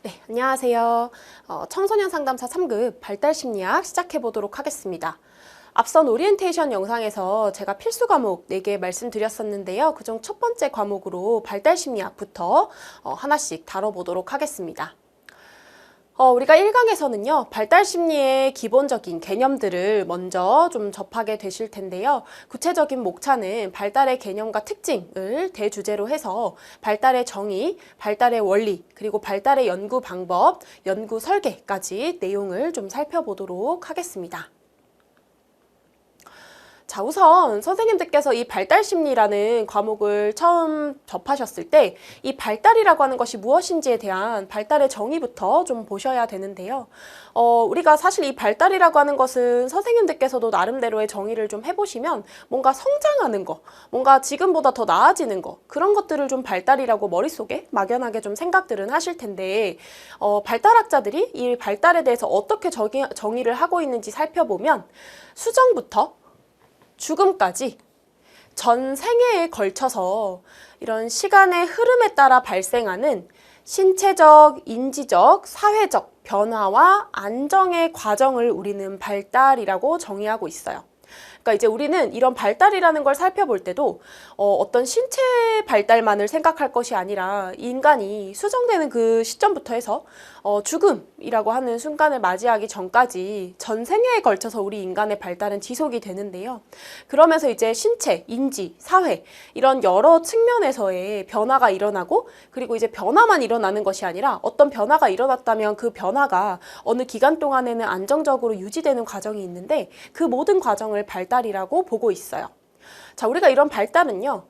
네, 안녕하세요. 청소년 상담사 3급 발달심리학 시작해 보도록 하겠습니다. 앞선 오리엔테이션 영상에서 제가 필수 과목 4개 말씀드렸었는데요. 그중 첫 번째 과목으로 발달심리학부터 하나씩 다뤄보도록 하겠습니다. 우리가 1강에서는요, 발달심리의 기본적인 개념들을 먼저 좀 접하게 되실 텐데요. 구체적인 목차는 발달의 개념과 특징을 대주제로 해서 발달의 정의, 발달의 원리, 그리고 발달의 연구 방법, 연구 설계까지 내용을 좀 살펴보도록 하겠습니다. 자, 우선 선생님들께서 이 발달심리라는 과목을 처음 접하셨을 때 이 발달이라고 하는 것이 무엇인지에 대한 발달의 정의부터 좀 보셔야 되는데요. 우리가 사실 이 발달이라고 하는 것은 선생님들께서도 나름대로의 정의를 좀 해보시면 뭔가 성장하는 거, 뭔가 지금보다 더 나아지는 거, 그런 것들을 좀 발달이라고 머릿속에 막연하게 좀 생각들은 하실 텐데 발달학자들이 이 발달에 대해서 어떻게 정의를 하고 있는지 살펴보면 수정부터 죽음까지 전 생애에 걸쳐서 이런 시간의 흐름에 따라 발생하는 신체적, 인지적, 사회적 변화와 안정의 과정을 우리는 발달이라고 정의하고 있어요. 그러니까 이제 우리는 이런 발달이라는 걸 살펴볼 때도 어떤 신체 발달만을 생각할 것이 아니라 인간이 수정되는 그 시점부터 해서 죽음이라고 하는 순간을 맞이하기 전까지 전 생애에 걸쳐서 우리 인간의 발달은 지속이 되는데요. 그러면서 이제 신체, 인지, 사회 이런 여러 측면에서의 변화가 일어나고 그리고 이제 변화만 일어나는 것이 아니라 어떤 변화가 일어났다면 그 변화가 어느 기간 동안에는 안정적으로 유지되는 과정이 있는데 그 모든 과정을 발달이라고 보고 있어요. 자, 우리가 이런 발달은요,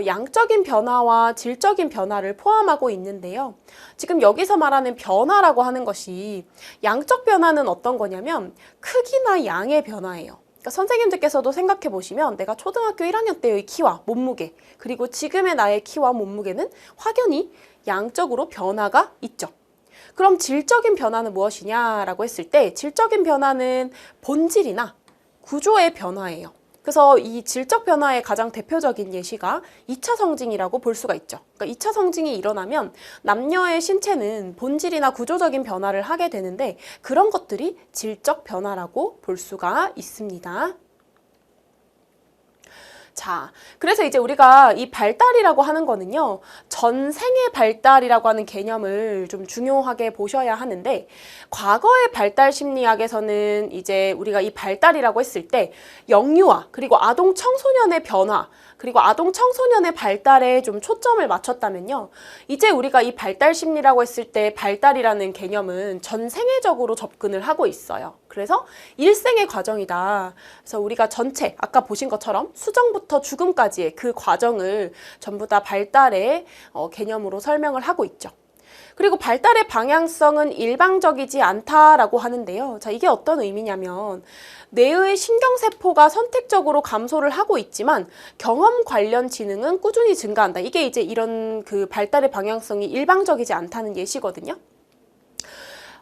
양적인 변화와 질적인 변화를 포함하고 있는데요. 지금 여기서 말하는 변화라고 하는 것이 양적 변화는 어떤 거냐면 크기나 양의 변화예요. 그러니까 선생님들께서도 생각해 보시면 내가 초등학교 1학년 때의 키와 몸무게, 그리고 지금의 나의 키와 몸무게는 확연히 양적으로 변화가 있죠. 그럼 질적인 변화는 무엇이냐라고 했을 때 질적인 변화는 본질이나 구조의 변화예요. 그래서 이 질적 변화의 가장 대표적인 예시가 2차 성징이라고 볼 수가 있죠. 그러니까 2차 성징이 일어나면 남녀의 신체는 본질이나 구조적인 변화를 하게 되는데 그런 것들이 질적 변화라고 볼 수가 있습니다. 자, 그래서 이제 우리가 이 발달이라고 하는 거는요, 전 생애 발달이라고 하는 개념을 좀 중요하게 보셔야 하는데, 과거의 발달 심리학에서는 이제 우리가 이 발달이라고 했을 때, 영유아, 그리고 아동 청소년의 변화, 그리고 아동 청소년의 발달에 좀 초점을 맞췄다면요, 이제 우리가 이 발달 심리라고 했을 때 발달이라는 개념은 전 생애적으로 접근을 하고 있어요. 그래서 일생의 과정이다. 그래서 우리가 전체 아까 보신 것처럼 수정부터 죽음까지의 그 과정을 전부 다 발달의 개념으로 설명을 하고 있죠. 그리고 발달의 방향성은 일방적이지 않다라고 하는데요. 자, 이게 어떤 의미냐면 뇌의 신경세포가 선택적으로 감소를 하고 있지만 경험 관련 지능은 꾸준히 증가한다. 이게 이제 이런 그 발달의 방향성이 일방적이지 않다는 예시거든요.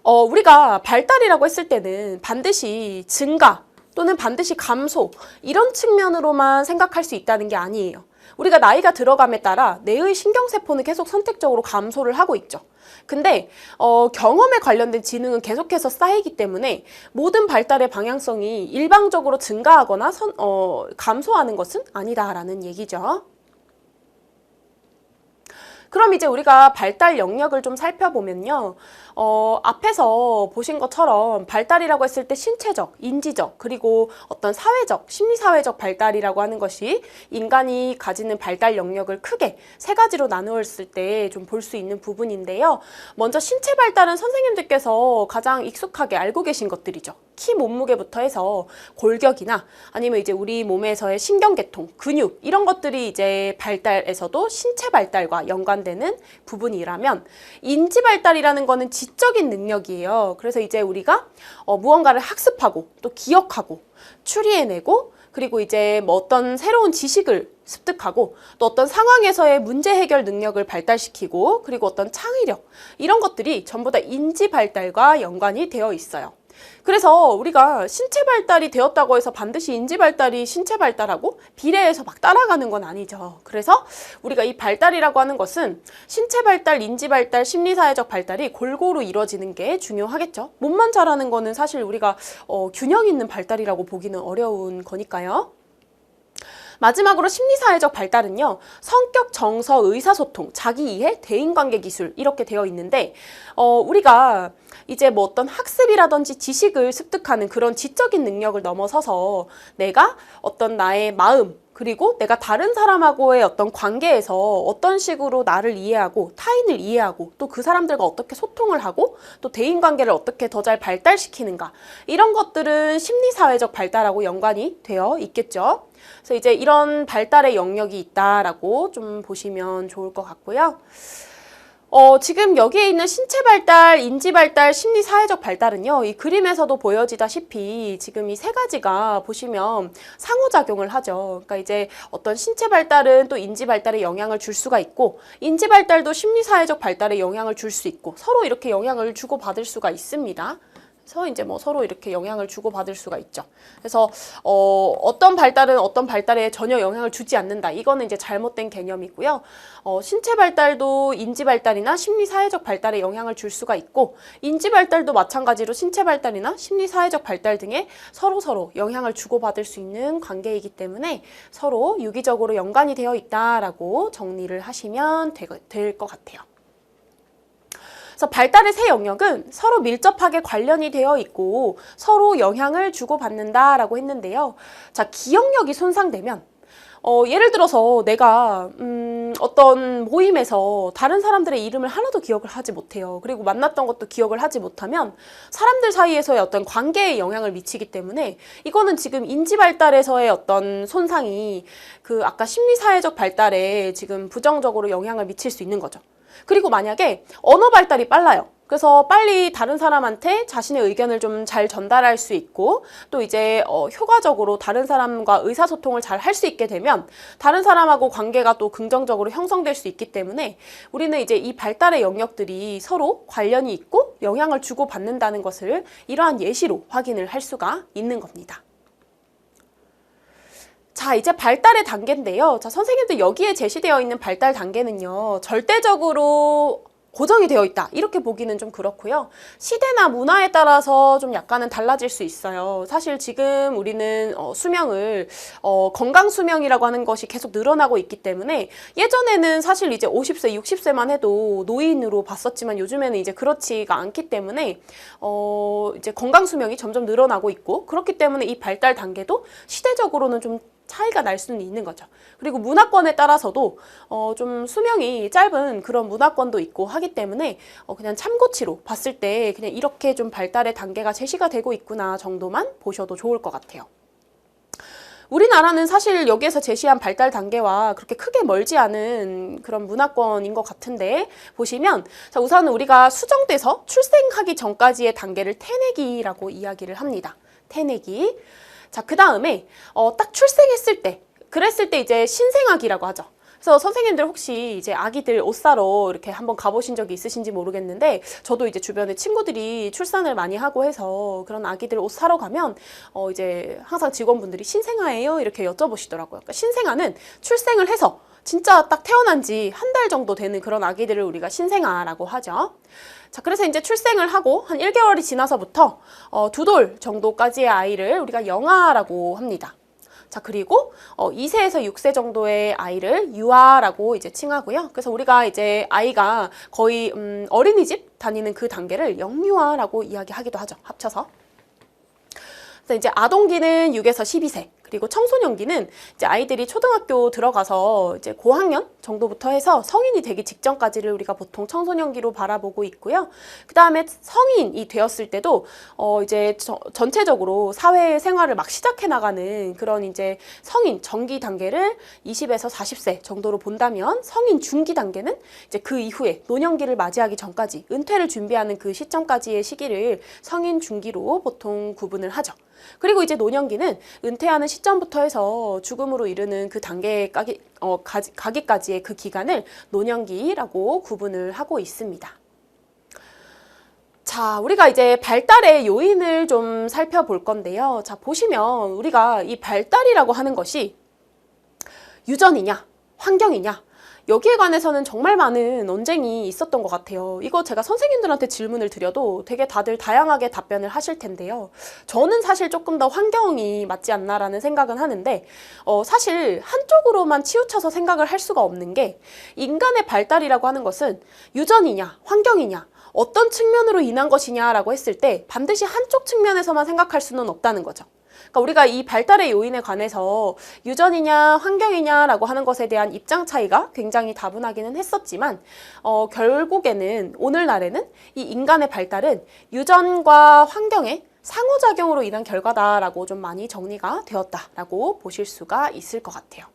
우리가 발달이라고 했을 때는 반드시 증가 또는 반드시 감소 이런 측면으로만 생각할 수 있다는 게 아니에요. 우리가 나이가 들어감에 따라 뇌의 신경세포는 계속 선택적으로 감소를 하고 있죠. 근데 경험에 관련된 지능은 계속해서 쌓이기 때문에 모든 발달의 방향성이 일방적으로 증가하거나 감소하는 것은 아니다라는 얘기죠. 그럼 이제 우리가 발달 영역을 좀 살펴보면요. 앞에서 보신 것처럼 발달이라고 했을 때 신체적, 인지적, 그리고 어떤 사회적, 심리사회적 발달이라고 하는 것이 인간이 가지는 발달 영역을 크게 세 가지로 나누었을 때 좀 볼 수 있는 부분인데요. 먼저 신체 발달은 선생님들께서 가장 익숙하게 알고 계신 것들이죠. 키, 몸무게부터 해서 골격이나 아니면 이제 우리 몸에서의 신경계통, 근육 이런 것들이 이제 발달에서도 신체 발달과 연관되는 부분이라면 인지 발달이라는 거는 지적인 능력이에요. 그래서 이제 우리가 무언가를 학습하고 또 기억하고 추리해내고 그리고 이제 뭐 어떤 새로운 지식을 습득하고 또 어떤 상황에서의 문제 해결 능력을 발달시키고 그리고 어떤 창의력 이런 것들이 전부 다 인지 발달과 연관이 되어 있어요. 그래서 우리가 신체 발달이 되었다고 해서 반드시 인지 발달이 신체 발달하고 비례해서 막 따라가는 건 아니죠. 그래서 우리가 이 발달이라고 하는 것은 신체 발달, 인지 발달, 심리사회적 발달이 골고루 이루어지는 게 중요하겠죠. 몸만 자라는 거는 사실 우리가 균형 있는 발달이라고 보기는 어려운 거니까요. 마지막으로 심리사회적 발달은요, 성격, 정서, 의사소통, 자기이해, 대인관계 기술 이렇게 되어 있는데 우리가 이제 뭐 어떤 학습이라든지 지식을 습득하는 그런 지적인 능력을 넘어서서 내가 어떤 나의 마음, 그리고 내가 다른 사람하고의 어떤 관계에서 어떤 식으로 나를 이해하고 타인을 이해하고 또 그 사람들과 어떻게 소통을 하고 또 대인관계를 어떻게 더 잘 발달시키는가, 이런 것들은 심리사회적 발달하고 연관이 되어 있겠죠. 그래서 이제 이런 발달의 영역이 있다라고 좀 보시면 좋을 것 같고요. 지금 여기에 있는 신체 발달, 인지 발달, 심리 사회적 발달은요, 이 그림에서도 보여지다시피 지금 이 세 가지가 보시면 상호작용을 하죠. 그러니까 이제 어떤 신체 발달은 또 인지 발달에 영향을 줄 수가 있고, 인지 발달도 심리 사회적 발달에 영향을 줄 수 있고, 서로 이렇게 영향을 주고받을 수가 있습니다. 그래서 이제 뭐 서로 이렇게 영향을 주고받을 수가 있죠. 그래서 어떤 발달은 어떤 발달에 전혀 영향을 주지 않는다. 이거는 이제 잘못된 개념이고요. 신체 발달도 인지 발달이나 심리 사회적 발달에 영향을 줄 수가 있고, 인지 발달도 마찬가지로 신체 발달이나 심리 사회적 발달 등에 서로 영향을 주고받을 수 있는 관계이기 때문에 서로 유기적으로 연관이 되어 있다라고 정리를 하시면 될 것 같아요. 그래서 발달의 세 영역은 서로 밀접하게 관련이 되어 있고 서로 영향을 주고받는다라고 했는데요. 자, 기억력이 손상되면 예를 들어서 내가 어떤 모임에서 다른 사람들의 이름을 하나도 기억을 하지 못해요. 그리고 만났던 것도 기억을 하지 못하면 사람들 사이에서의 어떤 관계에 영향을 미치기 때문에 이거는 지금 인지 발달에서의 어떤 손상이 그 아까 심리사회적 발달에 지금 부정적으로 영향을 미칠 수 있는 거죠. 그리고 만약에 언어 발달이 빨라요. 그래서 빨리 다른 사람한테 자신의 의견을 좀 잘 전달할 수 있고 또 이제 효과적으로 다른 사람과 의사소통을 잘 할 수 있게 되면 다른 사람하고 관계가 또 긍정적으로 형성될 수 있기 때문에 우리는 이제 이 발달의 영역들이 서로 관련이 있고 영향을 주고받는다는 것을 이러한 예시로 확인을 할 수가 있는 겁니다. 자, 이제 발달의 단계인데요. 자, 선생님들 여기에 제시되어 있는 발달 단계는요, 절대적으로 고정이 되어 있다, 이렇게 보기는 좀 그렇고요. 시대나 문화에 따라서 좀 약간은 달라질 수 있어요. 사실 지금 우리는 수명을 건강 수명이라고 하는 것이 계속 늘어나고 있기 때문에 예전에는 사실 이제 50세, 60세만 해도 노인으로 봤었지만 요즘에는 이제 그렇지가 않기 때문에 이제 건강 수명이 점점 늘어나고 있고, 그렇기 때문에 이 발달 단계도 시대적으로는 좀 차이가 날 수는 있는 거죠. 그리고 문화권에 따라서도 좀 수명이 짧은 그런 문화권도 있고 하기 때문에 그냥 참고치로 봤을 때 그냥 이렇게 좀 발달의 단계가 제시가 되고 있구나 정도만 보셔도 좋을 것 같아요. 우리나라는 사실 여기에서 제시한 발달 단계와 그렇게 크게 멀지 않은 그런 문화권인 것 같은데, 보시면 자, 우선은 우리가 수정돼서 출생하기 전까지의 단계를 태내기라고 이야기를 합니다. 태내기. 자, 그 다음에 딱 출생했을 때, 그랬을 때 이제 신생아기라고 하죠. 그래서 선생님들 혹시 이제 아기들 옷 사러 이렇게 한번 가보신 적이 있으신지 모르겠는데, 저도 이제 주변에 친구들이 출산을 많이 하고 해서 그런 아기들 옷 사러 가면 이제 항상 직원분들이 신생아예요? 이렇게 여쭤보시더라고요. 그러니까 신생아는 출생을 해서 진짜 딱 태어난 지 한 달 정도 되는 그런 아기들을 우리가 신생아라고 하죠. 자, 그래서 이제 출생을 하고 한 1개월이 지나서부터 2돌 정도까지의 아이를 우리가 영아라고 합니다. 자, 그리고 2세에서 6세 정도의 아이를 유아라고 이제 칭하고요. 그래서 우리가 이제 아이가 거의 어린이집 다니는 그 단계를 영유아라고 이야기하기도 하죠. 합쳐서. 그래서 이제 아동기는 6에서 12세. 그리고 청소년기는 이제 아이들이 초등학교 들어가서 이제 고학년 정도부터 해서 성인이 되기 직전까지를 우리가 보통 청소년기로 바라보고 있고요. 그 다음에 성인이 되었을 때도 이제 전체적으로 사회 생활을 막 시작해 나가는 그런 이제 성인 정기 단계를 20에서 40세 정도로 본다면, 성인 중기 단계는 이제 그 이후에 노년기를 맞이하기 전까지 은퇴를 준비하는 그 시점까지의 시기를 성인 중기로 보통 구분을 하죠. 그리고 이제 노년기는 은퇴하는 시점부터 해서 죽음으로 이르는 그 단계에 가기까지의 그 기간을 노년기라고 구분을 하고 있습니다. 자, 우리가 이제 발달의 요인을 좀 살펴볼 건데요. 자, 보시면 우리가 이 발달이라고 하는 것이 유전이냐, 환경이냐, 여기에 관해서는 정말 많은 논쟁이 있었던 것 같아요. 이거 제가 선생님들한테 질문을 드려도 되게 다들 다양하게 답변을 하실 텐데요. 저는 사실 조금 더 환경이 맞지 않나라는 생각은 하는데 사실 한쪽으로만 치우쳐서 생각을 할 수가 없는 게 인간의 발달이라고 하는 것은 유전이냐, 환경이냐, 어떤 측면으로 인한 것이냐라고 했을 때 반드시 한쪽 측면에서만 생각할 수는 없다는 거죠. 그러니까 우리가 이 발달의 요인에 관해서 유전이냐 환경이냐라고 하는 것에 대한 입장 차이가 굉장히 다분하기는 했었지만 결국에는 오늘날에는 이 인간의 발달은 유전과 환경의 상호작용으로 인한 결과다라고 좀 많이 정리가 되었다라고 보실 수가 있을 것 같아요.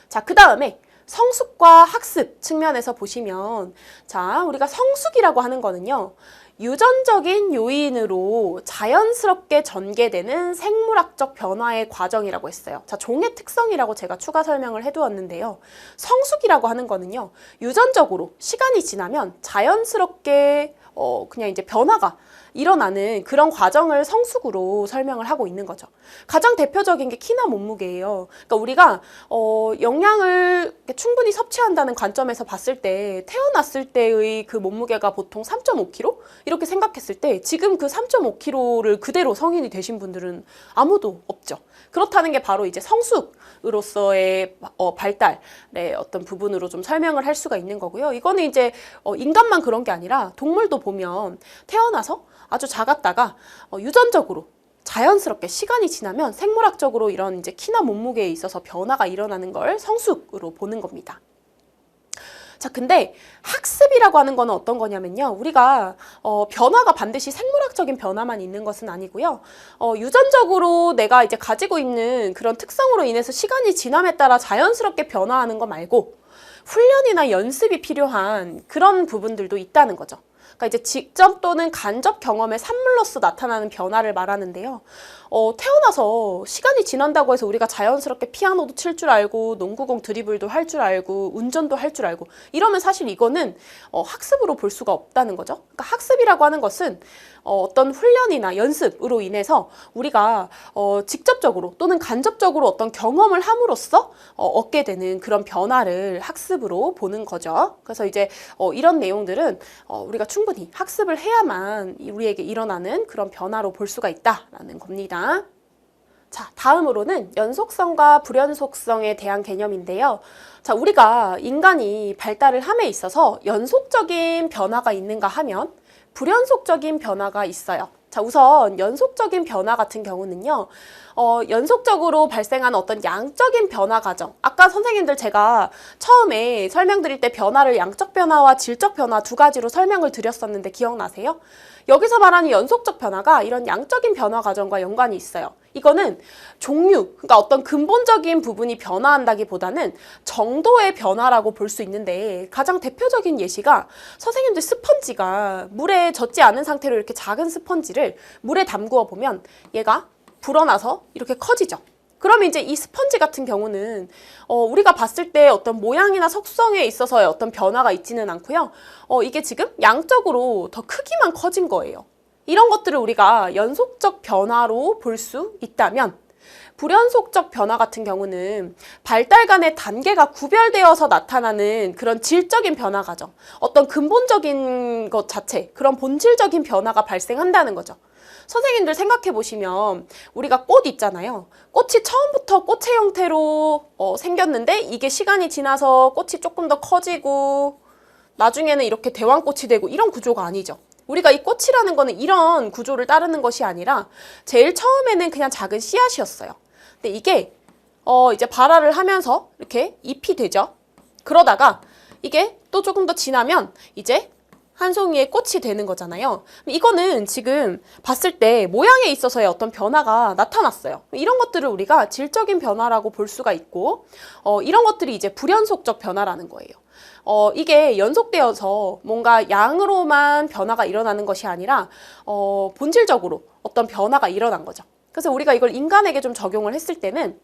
자, 그 다음에 성숙과 학습 측면에서 보시면 자, 우리가 성숙이라고 하는 거는요. 유전적인 요인으로 자연스럽게 전개되는 생물학적 변화의 과정이라고 했어요. 자, 종의 특성이라고 제가 추가 설명을 해두었는데요. 성숙이라고 하는 거는요. 유전적으로 시간이 지나면 자연스럽게 그냥 이제 변화가 일어나는 그런 과정을 성숙으로 설명을 하고 있는 거죠. 가장 대표적인 게 키나 몸무게예요. 그러니까 우리가 영양을 충분히 섭취한다는 관점에서 봤을 때 태어났을 때의 그 몸무게가 보통 3.5kg? 이렇게 생각했을 때 지금 그 3.5kg를 그대로 성인이 되신 분들은 아무도 없죠. 그렇다는 게 바로 이제 성숙으로서의 발달의 어떤 부분으로 좀 설명을 할 수가 있는 거고요. 이거는 이제 인간만 그런 게 아니라 동물도 보면 태어나서 아주 작았다가 유전적으로 자연스럽게 시간이 지나면 생물학적으로 이런 이제 키나 몸무게에 있어서 변화가 일어나는 걸 성숙으로 보는 겁니다. 자, 근데 학습이라고 하는 거는 어떤 거냐면요. 우리가 변화가 반드시 생물학적인 변화만 있는 것은 아니고요. 유전적으로 내가 이제 가지고 있는 그런 특성으로 인해서 시간이 지남에 따라 자연스럽게 변화하는 거 말고 훈련이나 연습이 필요한 그런 부분들도 있다는 거죠. 그러니까 이제 직접 또는 간접 경험의 산물로서 나타나는 변화를 말하는데요. 태어나서 시간이 지난다고 해서 우리가 자연스럽게 피아노도 칠 줄 알고 농구공 드리블도 할 줄 알고 운전도 할 줄 알고 이러면 사실 이거는 학습으로 볼 수가 없다는 거죠. 그러니까 학습이라고 하는 것은 어떤 훈련이나 연습으로 인해서 우리가 직접적으로 또는 간접적으로 어떤 경험을 함으로써 얻게 되는 그런 변화를 학습으로 보는 거죠. 그래서 이제 이런 내용들은 우리가 충분히 학습을 해야만 우리에게 일어나는 그런 변화로 볼 수가 있다라는 겁니다. 자, 다음으로는 연속성과 불연속성에 대한 개념인데요. 자, 우리가 인간이 발달을 함에 있어서 연속적인 변화가 있는가 하면 불연속적인 변화가 있어요. 자, 우선 연속적인 변화 같은 경우는요. 연속적으로 발생한 어떤 양적인 변화 과정. 아까 선생님들 제가 처음에 설명드릴 때 변화를 양적 변화와 질적 변화 두 가지로 설명을 드렸었는데 기억나세요? 여기서 말하는 연속적 변화가 이런 양적인 변화 과정과 연관이 있어요. 이거는 종류, 그러니까 어떤 근본적인 부분이 변화한다기보다는 정도의 변화라고 볼 수 있는데 가장 대표적인 예시가 선생님들 스펀지가 물에 젖지 않은 상태로 이렇게 작은 스펀지를 물에 담그어 보면 얘가 불어나서 이렇게 커지죠. 그러면 이제 이 스펀지 같은 경우는 우리가 봤을 때 어떤 모양이나 속성에 있어서의 어떤 변화가 있지는 않고요. 이게 지금 양적으로 더 크기만 커진 거예요. 이런 것들을 우리가 연속적 변화로 볼 수 있다면 불연속적 변화 같은 경우는 발달 간의 단계가 구별되어서 나타나는 그런 질적인 변화 과정, 어떤 근본적인 것 자체, 그런 본질적인 변화가 발생한다는 거죠. 선생님들 생각해 보시면 우리가 꽃 있잖아요. 꽃이 처음부터 꽃의 형태로 생겼는데 이게 시간이 지나서 꽃이 조금 더 커지고 나중에는 이렇게 대왕꽃이 되고 이런 구조가 아니죠. 우리가 이 꽃이라는 거는 이런 구조를 따르는 것이 아니라 제일 처음에는 그냥 작은 씨앗이었어요. 근데 이게 이제 발화를 하면서 이렇게 잎이 되죠. 그러다가 이게 또 조금 더 지나면 이제 한 송이의 꽃이 되는 거잖아요. 이거는 지금 봤을 때 모양에 있어서의 어떤 변화가 나타났어요. 이런 것들을 우리가 질적인 변화라고 볼 수가 있고 이런 것들이 이제 불연속적 변화라는 거예요. 이게 연속되어서 뭔가 양으로만 변화가 일어나는 것이 아니라 본질적으로 어떤 변화가 일어난 거죠. 그래서 우리가 이걸 인간에게 좀 적용을 했을 때는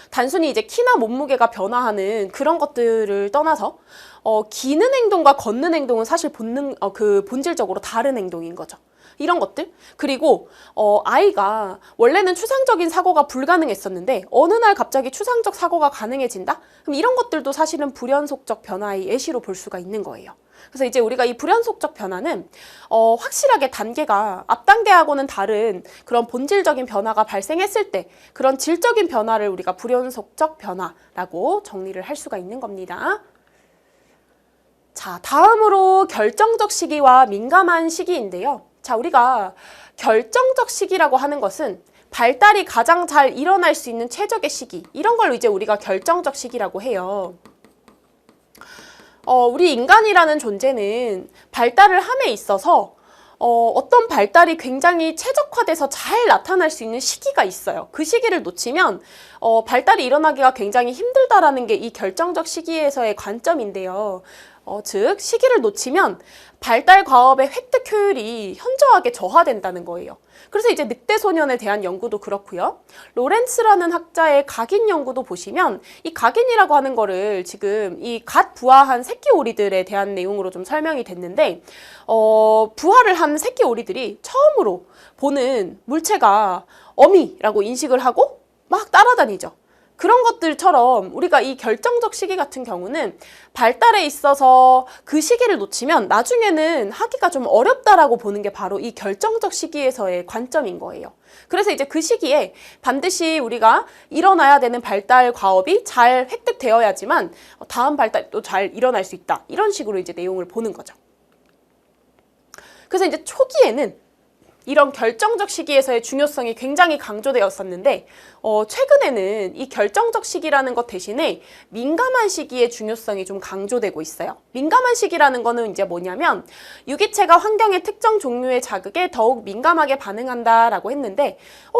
단순히 이제 키나 몸무게가 변화하는 그런 것들을 떠나서 기는 행동과 걷는 행동은 사실 본질적으로 다른 행동인 거죠. 이런 것들. 그리고 아이가 원래는 추상적인 사고가 불가능했었는데 어느 날 갑자기 추상적 사고가 가능해진다? 그럼 이런 것들도 사실은 불연속적 변화의 예시로 볼 수가 있는 거예요. 그래서 이제 우리가 이 불연속적 변화는 확실하게 단계가 앞 단계하고는 다른 그런 본질적인 변화가 발생했을 때 그런 질적인 변화를 우리가 불연속적 변화라고 정리를 할 수가 있는 겁니다. 자, 다음으로 결정적 시기와 민감한 시기인데요. 자, 우리가 결정적 시기라고 하는 것은 발달이 가장 잘 일어날 수 있는 최적의 시기, 이런 걸로 이제 우리가 결정적 시기라고 해요. 우리 인간이라는 존재는 발달을 함에 있어서 어떤 발달이 굉장히 최적화돼서 잘 나타날 수 있는 시기가 있어요. 그 시기를 놓치면 발달이 일어나기가 굉장히 힘들다라는 게 이 결정적 시기에서의 관점인데요. 즉 시기를 놓치면 발달 과업의 획득 효율이 현저하게 저하된다는 거예요. 그래서 이제 늑대 소년에 대한 연구도 그렇고요. 로렌츠라는 학자의 각인 연구도 보시면 이 각인이라고 하는 거를 지금 이 갓 부화한 새끼 오리들에 대한 내용으로 좀 설명이 됐는데 부화를 한 새끼 오리들이 처음으로 보는 물체가 어미라고 인식을 하고 막 따라다니죠. 그런 것들처럼 우리가 이 결정적 시기 같은 경우는 발달에 있어서 그 시기를 놓치면 나중에는 하기가 좀 어렵다라고 보는 게 바로 이 결정적 시기에서의 관점인 거예요. 그래서 이제 그 시기에 반드시 우리가 일어나야 되는 발달 과업이 잘 획득되어야지만 다음 발달도 잘 일어날 수 있다. 이런 식으로 이제 내용을 보는 거죠. 그래서 이제 초기에는 이런 결정적 시기에서의 중요성이 굉장히 강조되었었는데 최근에는 이 결정적 시기라는 것 대신에 민감한 시기의 중요성이 좀 강조되고 있어요. 민감한 시기라는 거는 이제 뭐냐면 유기체가 환경의 특정 종류의 자극에 더욱 민감하게 반응한다라고 했는데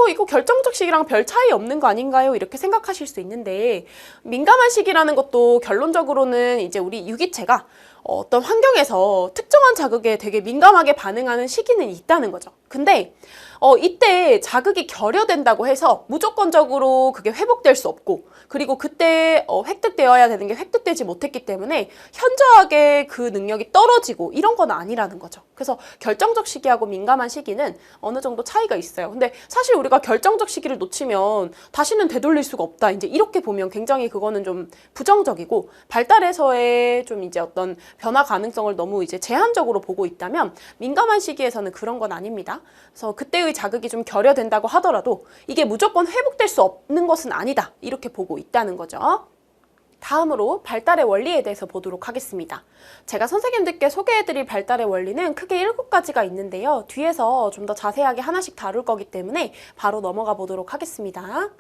이거 결정적 시기랑 별 차이 없는 거 아닌가요? 이렇게 생각하실 수 있는데 민감한 시기라는 것도 결론적으로는 이제 우리 유기체가 어떤 환경에서 특정한 자극에 되게 민감하게 반응하는 시기는 있다는 거죠. 근데 이때 자극이 결여된다고 해서 무조건적으로 그게 회복될 수 없고 그리고 그때 획득되어야 되는 게 획득되지 못했기 때문에 현저하게 그 능력이 떨어지고 이런 건 아니라는 거죠. 그래서 결정적 시기하고 민감한 시기는 어느 정도 차이가 있어요. 근데 사실 우리가 결정적 시기를 놓치면 다시는 되돌릴 수가 없다. 이제 이렇게 보면 굉장히 그거는 좀 부정적이고 발달에서의 좀 이제 어떤 변화 가능성을 너무 이제 제한적으로 보고 있다면 민감한 시기에서는 그런 건 아닙니다. 그래서 그때의 자극이 좀 결여된다고 하더라도 이게 무조건 회복될 수 없는 것은 아니다. 이렇게 보고 있다는 거죠. 다음으로 발달의 원리에 대해서 보도록 하겠습니다. 제가 선생님들께 소개해드릴 발달의 원리는 크게 7가지가 있는데요. 뒤에서 좀 더 자세하게 하나씩 다룰 거기 때문에 바로 넘어가 보도록 하겠습니다.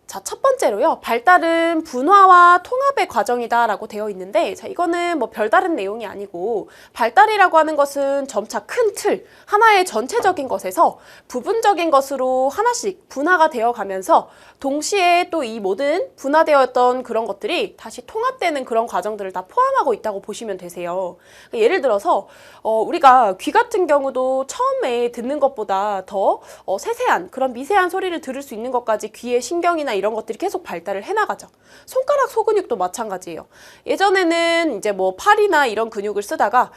자, 첫 번째로요. 발달은 분화와 통합의 과정이다라고 되어 있는데 자, 이거는 뭐 별다른 내용이 아니고 발달이라고 하는 것은 점차 큰 틀, 하나의 전체적인 것에서 부분적인 것으로 하나씩 분화가 되어 가면서 동시에 또 이 모든 분화되었던 그런 것들이 다시 통합되는 그런 과정들을 다 포함하고 있다고 보시면 되세요. 예를 들어서 우리가 귀 같은 경우도 처음에 듣는 것보다 더 세세한 그런 미세한 소리를 들을 수 있는 것까지 귀의 신경이나 이런 것들이 계속 발달을 해나가죠. 손가락 소근육도 마찬가지예요. 예전에는 이제 뭐 팔이나 이런 근육을 쓰다가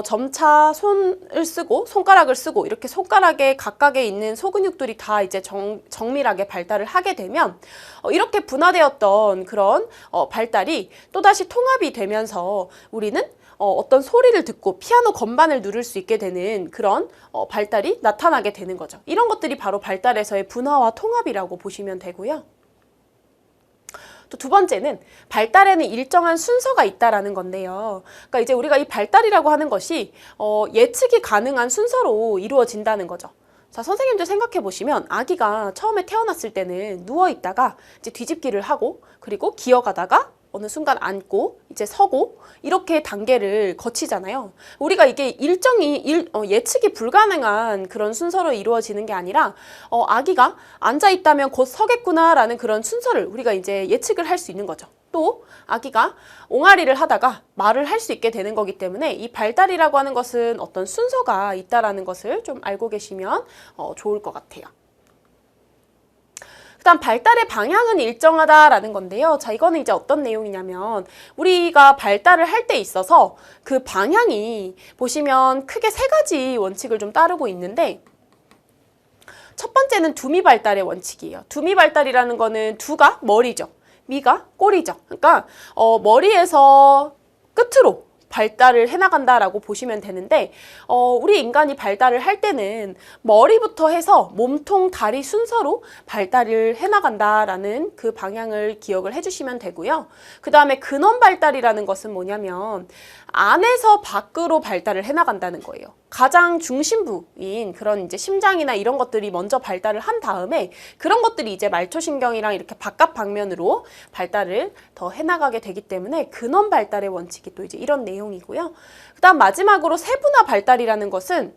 점차 손을 쓰고 손가락을 쓰고 이렇게 손가락에 각각에 있는 소근육들이 다 이제 정밀하게 발달을 하게 되면 이렇게 분화되었던 그런 발달이 또다시 통합이 되면서 우리는 어떤 소리를 듣고 피아노 건반을 누를 수 있게 되는 그런 발달이 나타나게 되는 거죠. 이런 것들이 바로 발달에서의 분화와 통합이라고 보시면 되고요. 또 두 번째는 발달에는 일정한 순서가 있다라는 건데요. 그러니까 이제 우리가 이 발달이라고 하는 것이 예측이 가능한 순서로 이루어진다는 거죠. 자, 선생님들 생각해 보시면 아기가 처음에 태어났을 때는 누워 있다가 이제 뒤집기를 하고 그리고 기어가다가 어느 순간 앉고 이제 서고 이렇게 단계를 거치잖아요. 우리가 이게 예측이 불가능한 그런 순서로 이루어지는 게 아니라 아기가 앉아 있다면 곧 서겠구나라는 그런 순서를 우리가 이제 예측을 할 수 있는 거죠. 또 아기가 옹알이를 하다가 말을 할 수 있게 되는 거기 때문에 이 발달이라고 하는 것은 어떤 순서가 있다라는 것을 좀 알고 계시면 좋을 것 같아요. 그다음 발달의 방향은 일정하다라는 건데요. 자, 이거는 이제 어떤 내용이냐면 우리가 발달을 할 때 있어서 그 방향이 보시면 크게 세 가지 원칙을 좀 따르고 있는데 첫 번째는 두미 발달의 원칙이에요. 두미 발달이라는 거는 두가 머리죠. 미가 꼬리죠. 그러니까 머리에서 끝으로 발달을 해나간다라고 보시면 되는데 우리 인간이 발달을 할 때는 머리부터 해서 몸통, 다리 순서로 발달을 해나간다라는 그 방향을 기억을 해주시면 되고요. 그 다음에 근원 발달이라는 것은 뭐냐면 안에서 밖으로 발달을 해나간다는 거예요. 가장 중심부인 그런 이제 심장이나 이런 것들이 먼저 발달을 한 다음에 그런 것들이 이제 말초신경이랑 이렇게 바깥 방면으로 발달을 더 해나가게 되기 때문에 근원 발달의 원칙이 또 이제 이런 내용이고요. 그다음 마지막으로 세분화 발달이라는 것은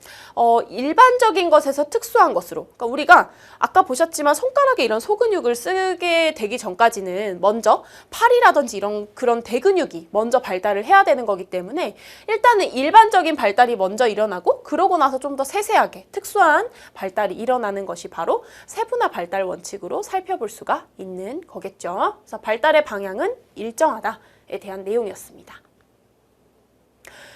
일반적인 것에서 특수한 것으로, 그러니까 우리가 아까 보셨지만 손가락에 이런 소근육을 쓰게 되기 전까지는 먼저 팔이라든지 이런 그런 대근육이 먼저 발달을 해야 되는 거기 때문에 일단은 일반적인 발달이 먼저 일어나고 그러고 나서 좀 더 세세하게 특수한 발달이 일어나는 것이 바로 세분화 발달 원칙으로 살펴볼 수가 있는 거겠죠. 그래서 발달의 방향은 일정하다에 대한 내용이었습니다.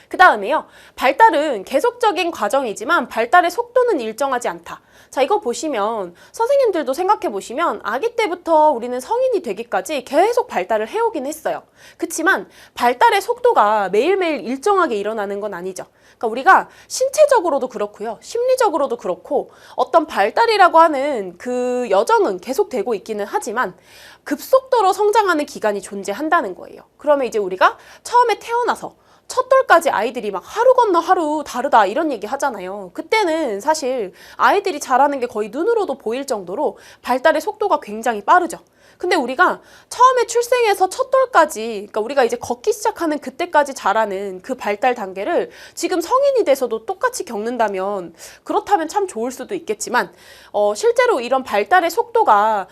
그 다음에요. 발달은 계속적인 과정이지만 발달의 속도는 일정하지 않다. 자, 이거 보시면 선생님들도 생각해 보시면 아기 때부터 우리는 성인이 되기까지 계속 발달을 해오긴 했어요. 그치만 발달의 속도가 매일매일 일정하게 일어나는 건 아니죠. 그러니까 우리가 신체적으로도 그렇고요. 심리적으로도 그렇고 어떤 발달이라고 하는 그 여정은 계속되고 있기는 하지만 급속도로 성장하는 기간이 존재한다는 거예요. 그러면 이제 우리가 처음에 태어나서 첫 돌까지 아이들이 막 하루 건너 하루 다르다 이런 얘기 하잖아요. 그때는 사실 아이들이 자라는 게 거의 눈으로도 보일 정도로 발달의 속도가 굉장히 빠르죠. 근데 우리가 처음에 출생해서 첫 돌까지, 그러니까 우리가 이제 걷기 시작하는 그때까지 자라는 그 발달 단계를 지금 성인이 돼서도 똑같이 겪는다면 그렇다면 참 좋을 수도 있겠지만 실제로 이런 발달의 속도가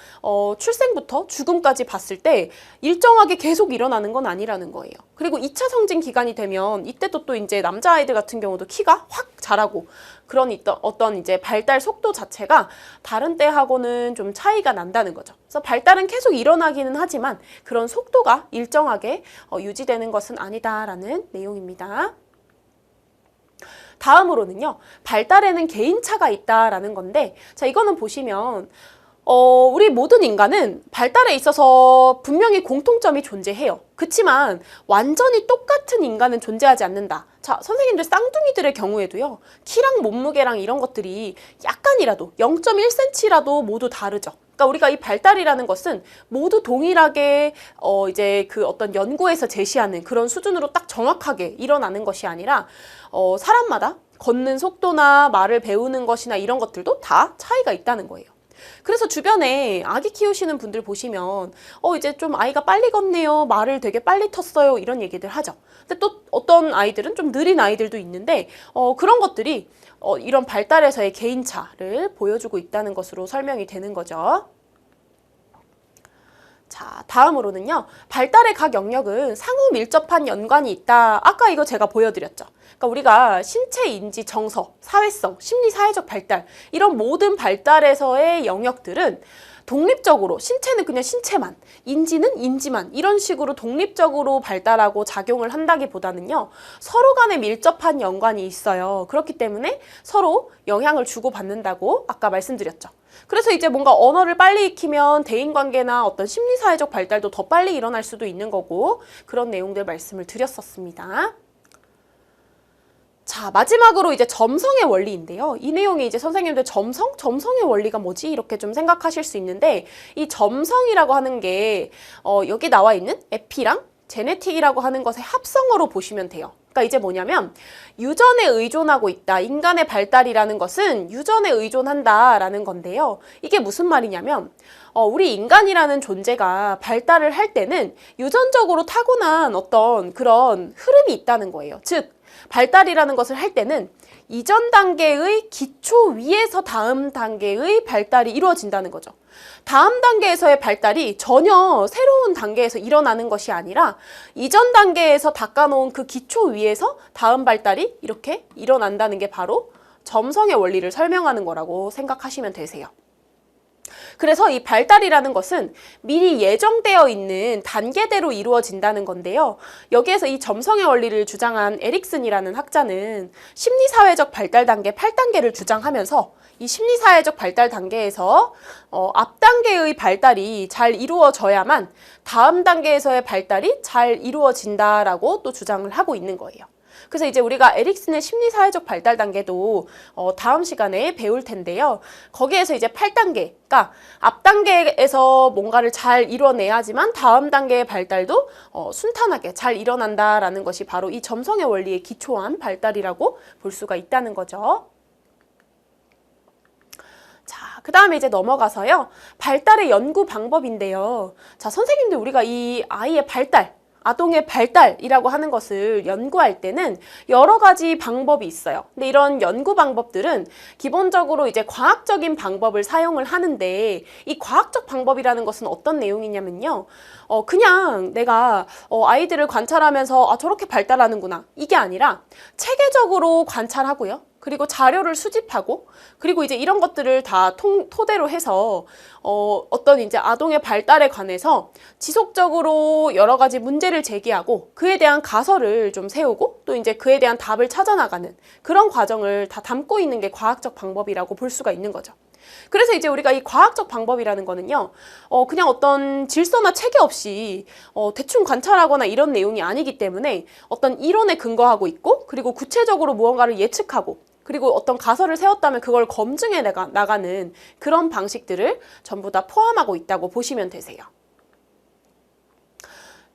출생부터 죽음까지 봤을 때 일정하게 계속 일어나는 건 아니라는 거예요. 그리고 2차 성징 기간이 되면 이때도 또 이제 남자아이들 같은 경우도 키가 확 자라고 그런 어떤 이제 발달 속도 자체가 다른 때하고는 좀 차이가 난다는 거죠. 그래서 발달은 계속 일어나기는 하지만 그런 속도가 일정하게 유지되는 것은 아니다라는 내용입니다. 다음으로는요. 발달에는 개인차가 있다라는 건데 자, 이거는 보시면 우리 모든 인간은 발달에 있어서 분명히 공통점이 존재해요. 그치만 완전히 똑같은 인간은 존재하지 않는다. 자, 선생님들 쌍둥이들의 경우에도요. 키랑 몸무게랑 이런 것들이 약간이라도 0.1cm라도 모두 다르죠. 그러니까 우리가 이 발달이라는 것은 모두 동일하게 이제 그 어떤 연구에서 제시하는 그런 수준으로 딱 정확하게 일어나는 것이 아니라 사람마다 걷는 속도나 말을 배우는 것이나 이런 것들도 다 차이가 있다는 거예요. 그래서 주변에 아기 키우시는 분들 보시면 이제 좀 아이가 빨리 걷네요. 말을 되게 빨리 텄어요. 이런 얘기들 하죠. 근데 또 어떤 아이들은 좀 느린 아이들도 있는데 그런 것들이 이런 발달에서의 개인차를 보여주고 있다는 것으로 설명이 되는 거죠. 자, 다음으로는요. 발달의 각 영역은 상호 밀접한 연관이 있다. 아까 이거 제가 보여드렸죠. 그러니까 우리가 신체, 인지, 정서, 사회성, 심리, 사회적 발달 이런 모든 발달에서의 영역들은 독립적으로 신체는 그냥 신체만, 인지는 인지만 이런 식으로 독립적으로 발달하고 작용을 한다기보다는요. 서로 간에 밀접한 연관이 있어요. 그렇기 때문에 서로 영향을 주고받는다고 아까 말씀드렸죠. 그래서 이제 뭔가 언어를 빨리 익히면 대인관계나 어떤 심리사회적 발달도 더 빨리 일어날 수도 있는 거고 그런 내용들 말씀을 드렸었습니다. 자, 마지막으로 이제 점성의 원리인데요. 이 내용이 이제 선생님들 점성의 원리가 뭐지? 이렇게 좀 생각하실 수 있는데 이 점성이라고 하는 게 여기 나와 있는 에피랑 제네틱이라고 하는 것의 합성어로 보시면 돼요. 그러니까 이제 뭐냐면 유전에 의존하고 있다. 인간의 발달이라는 것은 유전에 의존한다라는 건데요. 이게 무슨 말이냐면 우리 인간이라는 존재가 발달을 할 때는 유전적으로 타고난 어떤 그런 흐름이 있다는 거예요. 즉 발달이라는 것을 할 때는 이전 단계의 기초 위에서 다음 단계의 발달이 이루어진다는 거죠. 다음 단계에서의 발달이 전혀 새로운 단계에서 일어나는 것이 아니라 이전 단계에서 닦아놓은 그 기초 위에서 다음 발달이 이렇게 일어난다는 게 바로 점성의 원리를 설명하는 거라고 생각하시면 되세요. 그래서 이 발달이라는 것은 미리 예정되어 있는 단계대로 이루어진다는 건데요. 여기에서 이 점성의 원리를 주장한 에릭슨이라는 학자는 심리사회적 발달 단계 8단계를 주장하면서 이 심리사회적 발달 단계에서 앞 단계의 발달이 잘 이루어져야만 다음 단계에서의 발달이 잘 이루어진다라고 또 주장을 하고 있는 거예요. 그래서 이제 우리가 에릭슨의 심리사회적 발달 단계도 다음 시간에 배울 텐데요. 거기에서 이제 8단계, 그러니까 앞 단계에서 뭔가를 잘 이뤄내야지만 다음 단계의 발달도 순탄하게 잘 일어난다라는 것이 바로 이 점성의 원리에 기초한 발달이라고 볼 수가 있다는 거죠. 자, 그 다음에 이제 넘어가서요. 발달의 연구 방법인데요. 자, 선생님들 우리가 이 아이의 발달, 아동의 발달이라고 하는 것을 연구할 때는 여러 가지 방법이 있어요. 근데 이런 연구 방법들은 기본적으로 이제 과학적인 방법을 사용을 하는데 이 과학적 방법이라는 것은 어떤 내용이냐면요. 그냥 내가 아이들을 관찰하면서 저렇게 발달하는구나. 이게 아니라 체계적으로 관찰하고요. 그리고 자료를 수집하고 그리고 이제 이런 것들을 다 토대로 해서 어떤 이제 아동의 발달에 관해서 지속적으로 여러 가지 문제를 제기하고 그에 대한 가설을 좀 세우고 또 이제 그에 대한 답을 찾아나가는 그런 과정을 다 담고 있는 게 과학적 방법이라고 볼 수가 있는 거죠. 그래서 이제 우리가 이 과학적 방법이라는 거는요, 그냥 어떤 질서나 체계 없이 대충 관찰하거나 이런 내용이 아니기 때문에 어떤 이론에 근거하고 있고 그리고 구체적으로 무언가를 예측하고 그리고 어떤 가설을 세웠다면 그걸 검증해 나가는 그런 방식들을 전부 다 포함하고 있다고 보시면 되세요.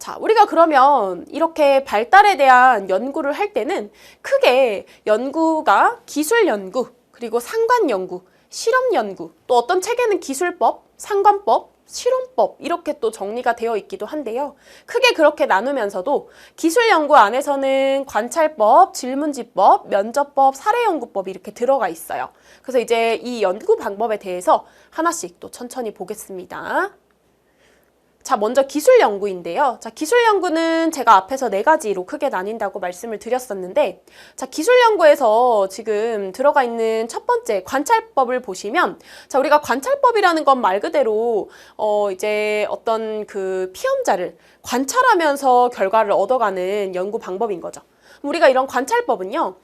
자, 우리가 그러면 이렇게 발달에 대한 연구를 할 때는 크게 연구가 기술 연구, 그리고 상관 연구, 실험 연구, 또 어떤 책에는 기술법, 상관법, 실험법 이렇게 또 정리가 되어 있기도 한데요. 크게 그렇게 나누면서도 기술 연구 안에서는 관찰법, 질문지법, 면접법, 사례연구법이 이렇게 들어가 있어요. 그래서 이제 이 연구 방법에 대해서 하나씩 또 천천히 보겠습니다. 자, 먼저 기술 연구인데요. 자, 기술 연구는 제가 앞에서 4가지로 크게 나뉜다고 말씀을 드렸었는데, 자, 기술 연구에서 지금 들어가 있는 첫 번째 관찰법을 보시면, 자, 우리가 관찰법이라는 건 말 그대로, 이제 어떤 그 피험자를 관찰하면서 결과를 얻어가는 연구 방법인 거죠. 우리가 이런 관찰법은요,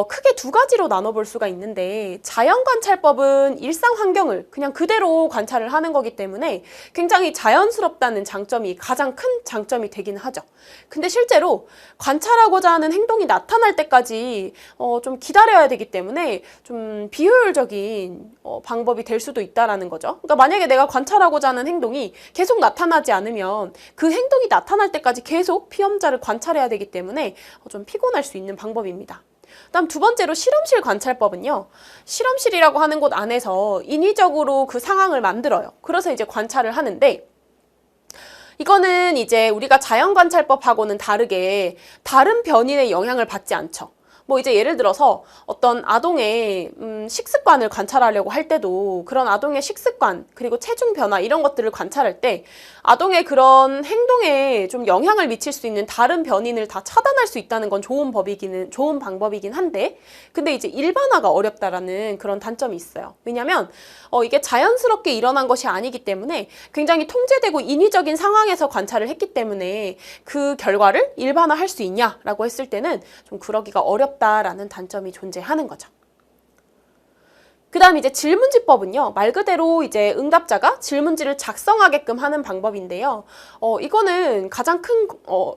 크게 2가지로 나눠볼 수가 있는데 자연관찰법은 일상 환경을 그냥 그대로 관찰을 하는 거기 때문에 굉장히 자연스럽다는 장점이 가장 큰 장점이 되긴 하죠. 근데 실제로 관찰하고자 하는 행동이 나타날 때까지 좀 기다려야 되기 때문에 좀 비효율적인 방법이 될 수도 있다라는 거죠. 그러니까 만약에 내가 관찰하고자 하는 행동이 계속 나타나지 않으면 그 행동이 나타날 때까지 계속 피험자를 관찰해야 되기 때문에 좀 피곤할 수 있는 방법입니다. 다음 2번째로 실험실 관찰법은요. 실험실이라고 하는 곳 안에서 인위적으로 그 상황을 만들어요. 그래서 이제 관찰을 하는데 이거는 이제 우리가 자연관찰법하고는 다르게 다른 변인의 영향을 받지 않죠. 뭐 이제 예를 들어서 어떤 아동의 식습관을 관찰하려고 할 때도 그런 아동의 식습관 그리고 체중 변화 이런 것들을 관찰할 때 아동의 그런 행동에 좀 영향을 미칠 수 있는 다른 변인을 다 차단할 수 있다는 건 좋은 방법이긴 한데 근데 이제 일반화가 어렵다라는 그런 단점이 있어요. 왜냐면 이게 자연스럽게 일어난 것이 아니기 때문에 굉장히 통제되고 인위적인 상황에서 관찰을 했기 때문에 그 결과를 일반화할 수 있냐라고 했을 때는 좀 그러기가 어렵다라는 단점이 존재하는 거죠. 그 다음 이제 질문지법은요. 말 그대로 이제 응답자가 질문지를 작성하게끔 하는 방법인데요. 이거는 가장 큰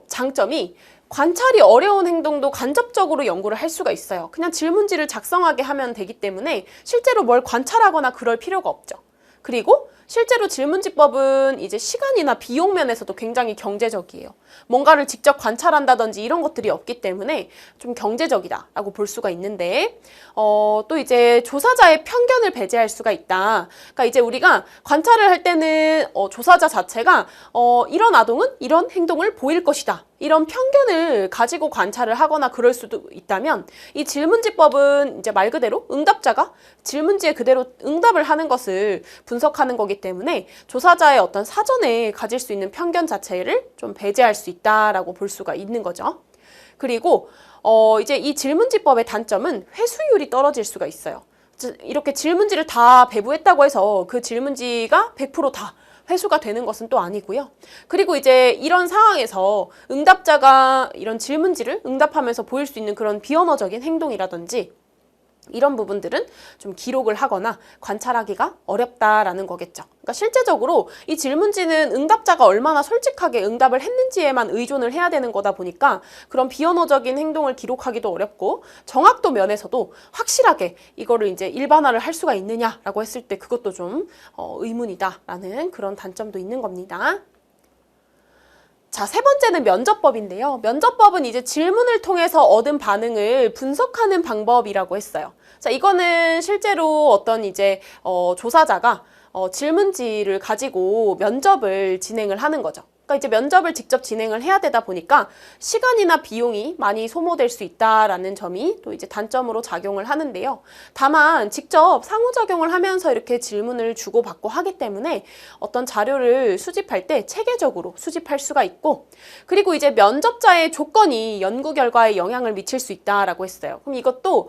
장점이 관찰이 어려운 행동도 간접적으로 연구를 할 수가 있어요. 그냥 질문지를 작성하게 하면 되기 때문에 실제로 뭘 관찰하거나 그럴 필요가 없죠. 그리고 실제로 질문지법은 이제 시간이나 비용 면에서도 굉장히 경제적이에요. 뭔가를 직접 관찰한다든지 이런 것들이 없기 때문에 좀 경제적이다라고 볼 수가 있는데 또 이제 조사자의 편견을 배제할 수가 있다. 그러니까 이제 우리가 관찰을 할 때는 조사자 자체가 이런 아동은 이런 행동을 보일 것이다. 이런 편견을 가지고 관찰을 하거나 그럴 수도 있다면 이 질문지법은 이제 말 그대로 응답자가 질문지에 그대로 응답을 하는 것을 분석하는 거기 때문에 조사자의 어떤 사전에 가질 수 있는 편견 자체를 좀 배제할 수 있다라고 볼 수가 있는 거죠. 그리고 이제 이 질문지법의 단점은 회수율이 떨어질 수가 있어요. 이렇게 질문지를 다 배부했다고 해서 그 질문지가 100%다 회수가 되는 것은 또 아니고요. 그리고 이제 이런 상황에서 응답자가 이런 질문지를 응답하면서 보일 수 있는 그런 비언어적인 행동이라든지 이런 부분들은 좀 기록을 하거나 관찰하기가 어렵다라는 거겠죠. 그러니까 실제적으로 이 질문지는 응답자가 얼마나 솔직하게 응답을 했는지에만 의존을 해야 되는 거다 보니까 그런 비언어적인 행동을 기록하기도 어렵고 정확도 면에서도 확실하게 이거를 이제 일반화를 할 수가 있느냐라고 했을 때 그것도 좀 의문이다라는 그런 단점도 있는 겁니다. 자, 세 번째는 면접법인데요. 면접법은 이제 질문을 통해서 얻은 반응을 분석하는 방법이라고 했어요. 자, 이거는 실제로 어떤 이제 조사자가 질문지를 가지고 면접을 진행을 하는 거죠. 그러니까 이제 면접을 직접 진행을 해야 되다 보니까 시간이나 비용이 많이 소모될 수 있다라는 점이 또 이제 단점으로 작용을 하는데요. 다만 직접 상호작용을 하면서 이렇게 질문을 주고받고 하기 때문에 어떤 자료를 수집할 때 체계적으로 수집할 수가 있고, 그리고 이제 면접자의 조건이 연구 결과에 영향을 미칠 수 있다라고 했어요. 그럼 이것도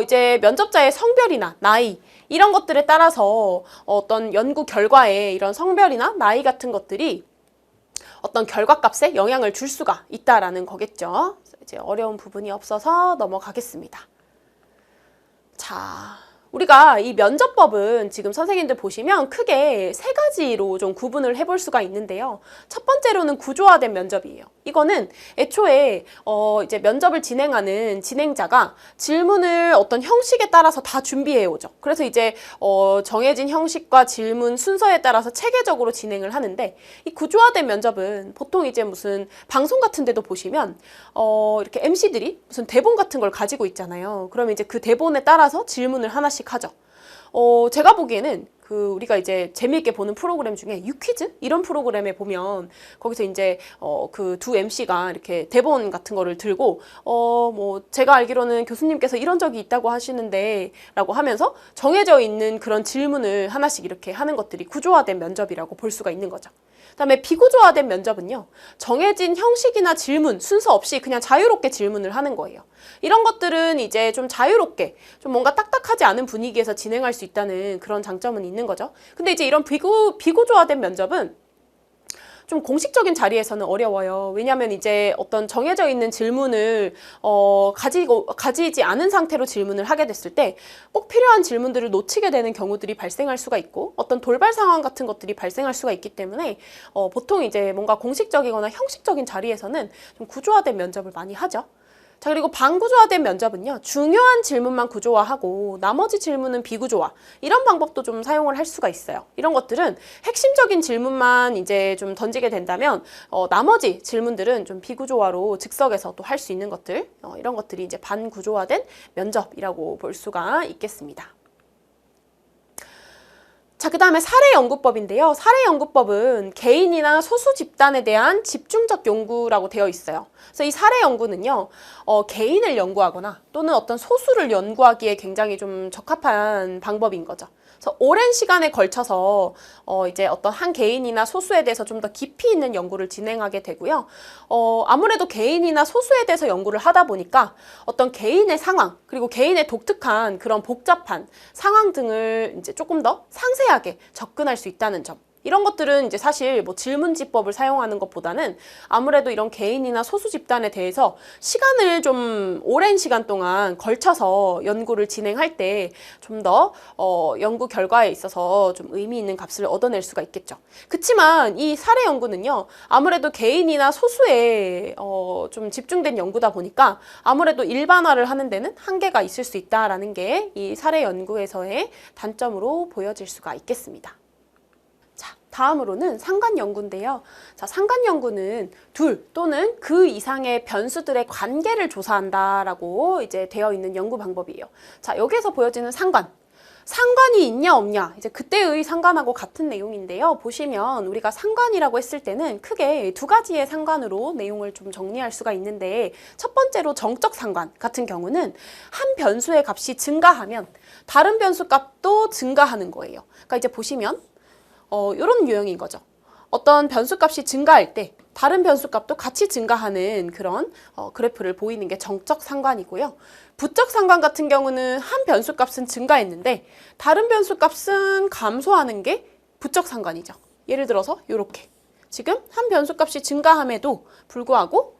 이제 면접자의 성별이나 나이 이런 것들에 따라서 어떤 연구 결과에 이런 성별이나 나이 같은 것들이 어떤 결과값에 영향을 줄 수가 있다라는 거겠죠. 이제 어려운 부분이 없어서 넘어가겠습니다. 자, 우리가 이 면접법은 지금 선생님들 보시면 크게 세 가지로 좀 구분을 해볼 수가 있는데요. 첫 번째로는 구조화된 면접이에요. 이거는 애초에 이제 면접을 진행하는 진행자가 질문을 어떤 형식에 따라서 다 준비해 오죠. 그래서 이제 정해진 형식과 질문 순서에 따라서 체계적으로 진행을 하는데, 이 구조화된 면접은 보통 이제 무슨 방송 같은 데도 보시면 이렇게 MC들이 무슨 대본 같은 걸 가지고 있잖아요. 그러면 이제 그 대본에 따라서 질문을 하나씩 하죠. 제가 보기에는 우리가 이제 재미있게 보는 프로그램 중에 유퀴즈? 이런 프로그램에 보면 거기서 이제 그 두 MC가 이렇게 대본 같은 거를 들고 뭐 제가 알기로는 교수님께서 이런 적이 있다고 하시는데 라고 하면서 정해져 있는 그런 질문을 하나씩 이렇게 하는 것들이 구조화된 면접이라고 볼 수가 있는 거죠. 그다음에 비구조화된 면접은요, 정해진 형식이나 질문, 순서 없이 그냥 자유롭게 질문을 하는 거예요. 이런 것들은 이제 좀 자유롭게, 좀 뭔가 딱딱하지 않은 분위기에서 진행할 수 있다는 그런 장점은 있는 거죠. 근데 이제 이런 비구조화된 면접은 좀 공식적인 자리에서는 어려워요. 왜냐하면 이제 어떤 정해져 있는 질문을 가지지 않은 상태로 질문을 하게 됐을 때 꼭 필요한 질문들을 놓치게 되는 경우들이 발생할 수가 있고, 어떤 돌발 상황 같은 것들이 발생할 수가 있기 때문에 보통 이제 뭔가 공식적이거나 형식적인 자리에서는 좀 구조화된 면접을 많이 하죠. 자, 그리고 반구조화된 면접은요, 중요한 질문만 구조화하고 나머지 질문은 비구조화, 이런 방법도 좀 사용을 할 수가 있어요. 이런 것들은 핵심적인 질문만 이제 좀 던지게 된다면 나머지 질문들은 좀 비구조화로 즉석에서 또 할 수 있는 것들, 이런 것들이 이제 반구조화된 면접이라고 볼 수가 있겠습니다. 자, 그 다음에 사례연구법인데요. 사례연구법은 개인이나 소수 집단에 대한 집중적 연구라고 되어 있어요. 그래서 이 사례연구는요, 개인을 연구하거나 또는 어떤 소수를 연구하기에 굉장히 좀 적합한 방법인 거죠. 그래서 오랜 시간에 걸쳐서 이제 어떤 한 개인이나 소수에 대해서 좀 더 깊이 있는 연구를 진행하게 되고요. 아무래도 개인이나 소수에 대해서 연구를 하다 보니까 어떤 개인의 상황, 그리고 개인의 독특한 그런 복잡한 상황 등을 이제 조금 더 상세하게 접근할 수 있다는 점. 이런 것들은 이제 사실 뭐 질문지법을 사용하는 것보다는 아무래도 이런 개인이나 소수 집단에 대해서 시간을 좀 오랜 시간 동안 걸쳐서 연구를 진행할 때 좀 더 연구 결과에 있어서 좀 의미 있는 값을 얻어낼 수가 있겠죠. 그치만 이 사례 연구는요, 아무래도 개인이나 소수에 좀 집중된 연구다 보니까 아무래도 일반화를 하는 데는 한계가 있을 수 있다라는 게 이 사례 연구에서의 단점으로 보여질 수가 있겠습니다. 다음으로는 상관연구인데요. 자, 상관연구는 둘 또는 그 이상의 변수들의 관계를 조사한다라고 이제 되어 있는 연구 방법이에요. 자, 여기에서 보여지는 상관이 있냐 없냐, 이제 그때의 상관하고 같은 내용인데요. 보시면 우리가 상관이라고 했을 때는 크게 두 가지의 상관으로 내용을 좀 정리할 수가 있는데, 첫 번째로 정적 상관 같은 경우는 한 변수의 값이 증가하면 다른 변수 값도 증가하는 거예요. 그러니까 이제 보시면 이런 유형인 거죠. 어떤 변수값이 증가할 때 다른 변수값도 같이 증가하는 그런 그래프를 보이는 게 정적 상관이고요. 부적 상관 같은 경우는 한 변수값은 증가했는데 다른 변수값은 감소하는 게 부적 상관이죠. 예를 들어서 이렇게 지금 한 변수값이 증가함에도 불구하고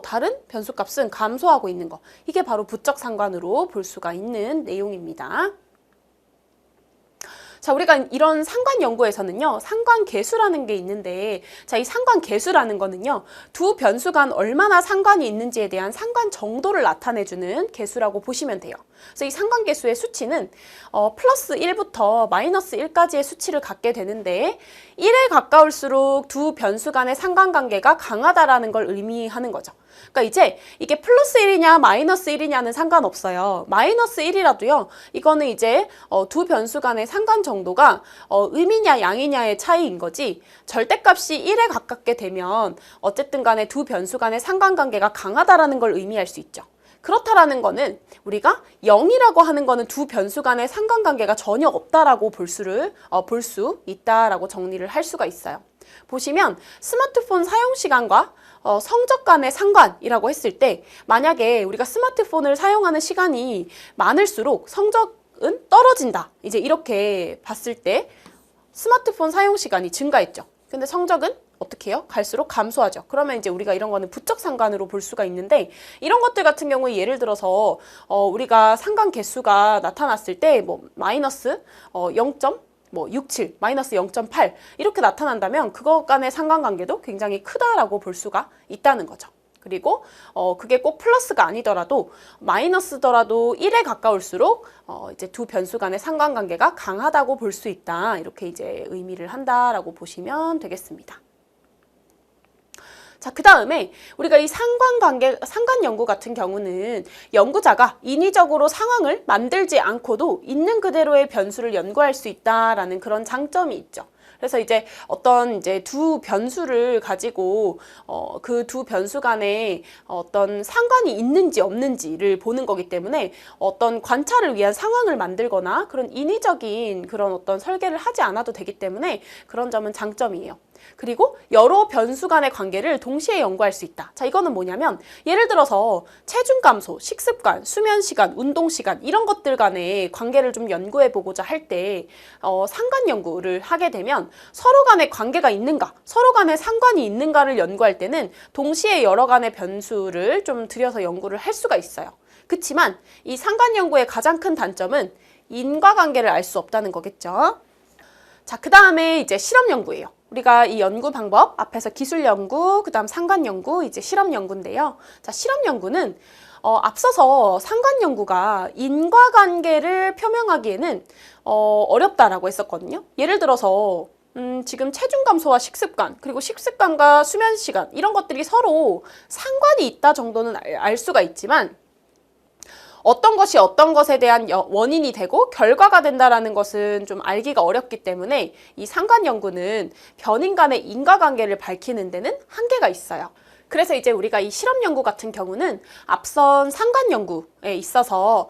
다른 변수값은 감소하고 있는 거. 이게 바로 부적 상관으로 볼 수가 있는 내용입니다. 자, 우리가 이런 상관 연구에서는요, 상관계수라는 게 있는데, 자, 이 상관계수라는 거는요, 두 변수 간 얼마나 상관이 있는지에 대한 상관 정도를 나타내주는 계수라고 보시면 돼요. 그래서 이 상관계수의 수치는 플러스 1부터 마이너스 1까지의 수치를 갖게 되는데 1에 가까울수록 두 변수 간의 상관관계가 강하다라는 걸 의미하는 거죠. 그러니까 이제 이게 플러스 1이냐 마이너스 1이냐는 상관없어요. 마이너스 1이라도요. 이거는 이제 두 변수 간의 상관 정도가 음이냐 양이냐의 차이인 거지 절대값이 1에 가깝게 되면 어쨌든 간에 두 변수 간의 상관관계가 강하다라는 걸 의미할 수 있죠. 그렇다라는 거는 우리가 0이라고 하는 거는 두 변수 간의 상관관계가 전혀 없다라고 볼 수 있다라고 정리를 할 수가 있어요. 보시면 스마트폰 사용 시간과 성적 간의 상관이라고 했을 때 만약에 우리가 스마트폰을 사용하는 시간이 많을수록 성적은 떨어진다. 이제 이렇게 봤을 때 스마트폰 사용 시간이 증가했죠. 근데 성적은 어떻게 해요? 갈수록 감소하죠. 그러면 이제 우리가 이런 거는 부적 상관으로 볼 수가 있는데 이런 것들 같은 경우에 예를 들어서 우리가 상관 개수가 나타났을 때 뭐 마이너스 0.67, 마이너스 0.8 이렇게 나타난다면 그것 간의 상관관계도 굉장히 크다라고 볼 수가 있다는 거죠. 그리고 그게 꼭 플러스가 아니더라도 마이너스더라도 1에 가까울수록 이제 두 변수 간의 상관관계가 강하다고 볼 수 있다. 이렇게 이제 의미를 한다라고 보시면 되겠습니다. 자, 그 다음에 우리가 이 상관 연구 같은 경우는 연구자가 인위적으로 상황을 만들지 않고도 있는 그대로의 변수를 연구할 수 있다라는 그런 장점이 있죠. 그래서 이제 어떤 두 변수를 가지고 그 두 변수 간에 어떤 상관이 있는지 없는지를 보는 거기 때문에 어떤 관찰을 위한 상황을 만들거나 그런 인위적인 그런 어떤 설계를 하지 않아도 되기 때문에 그런 점은 장점이에요. 그리고 여러 변수 간의 관계를 동시에 연구할 수 있다. 자, 이거는 뭐냐면 예를 들어서 체중 감소, 식습관, 수면 시간, 운동 시간 이런 것들 간의 관계를 좀 연구해 보고자 할 때 상관 연구를 하게 되면 서로 간의 관계가 있는가, 서로 간의 상관이 있는가를 연구할 때는 동시에 여러 간의 변수를 좀 들여서 연구를 할 수가 있어요. 그렇지만 이 상관 연구의 가장 큰 단점은 인과관계를 알 수 없다는 거겠죠. 자, 그 다음에 이제 실험 연구예요. 우리가 이 연구 방법 앞에서 기술 연구, 그 다음 상관 연구, 이제 실험 연구인데요. 자, 실험 연구는 앞서서 상관 연구가 인과관계를 표명하기에는 어렵다라고 했었거든요. 예를 들어서 지금 체중 감소와 식습관, 그리고 식습관과 수면 시간 이런 것들이 서로 상관이 있다 정도는 알 수가 있지만 어떤 것이 어떤 것에 대한 원인이 되고 결과가 된다라는 것은 좀 알기가 어렵기 때문에 이 상관 연구는 변인 간의 인과관계를 밝히는 데는 한계가 있어요. 그래서 이제 우리가 이 실험 연구 같은 경우는 앞선 상관 연구에 있어서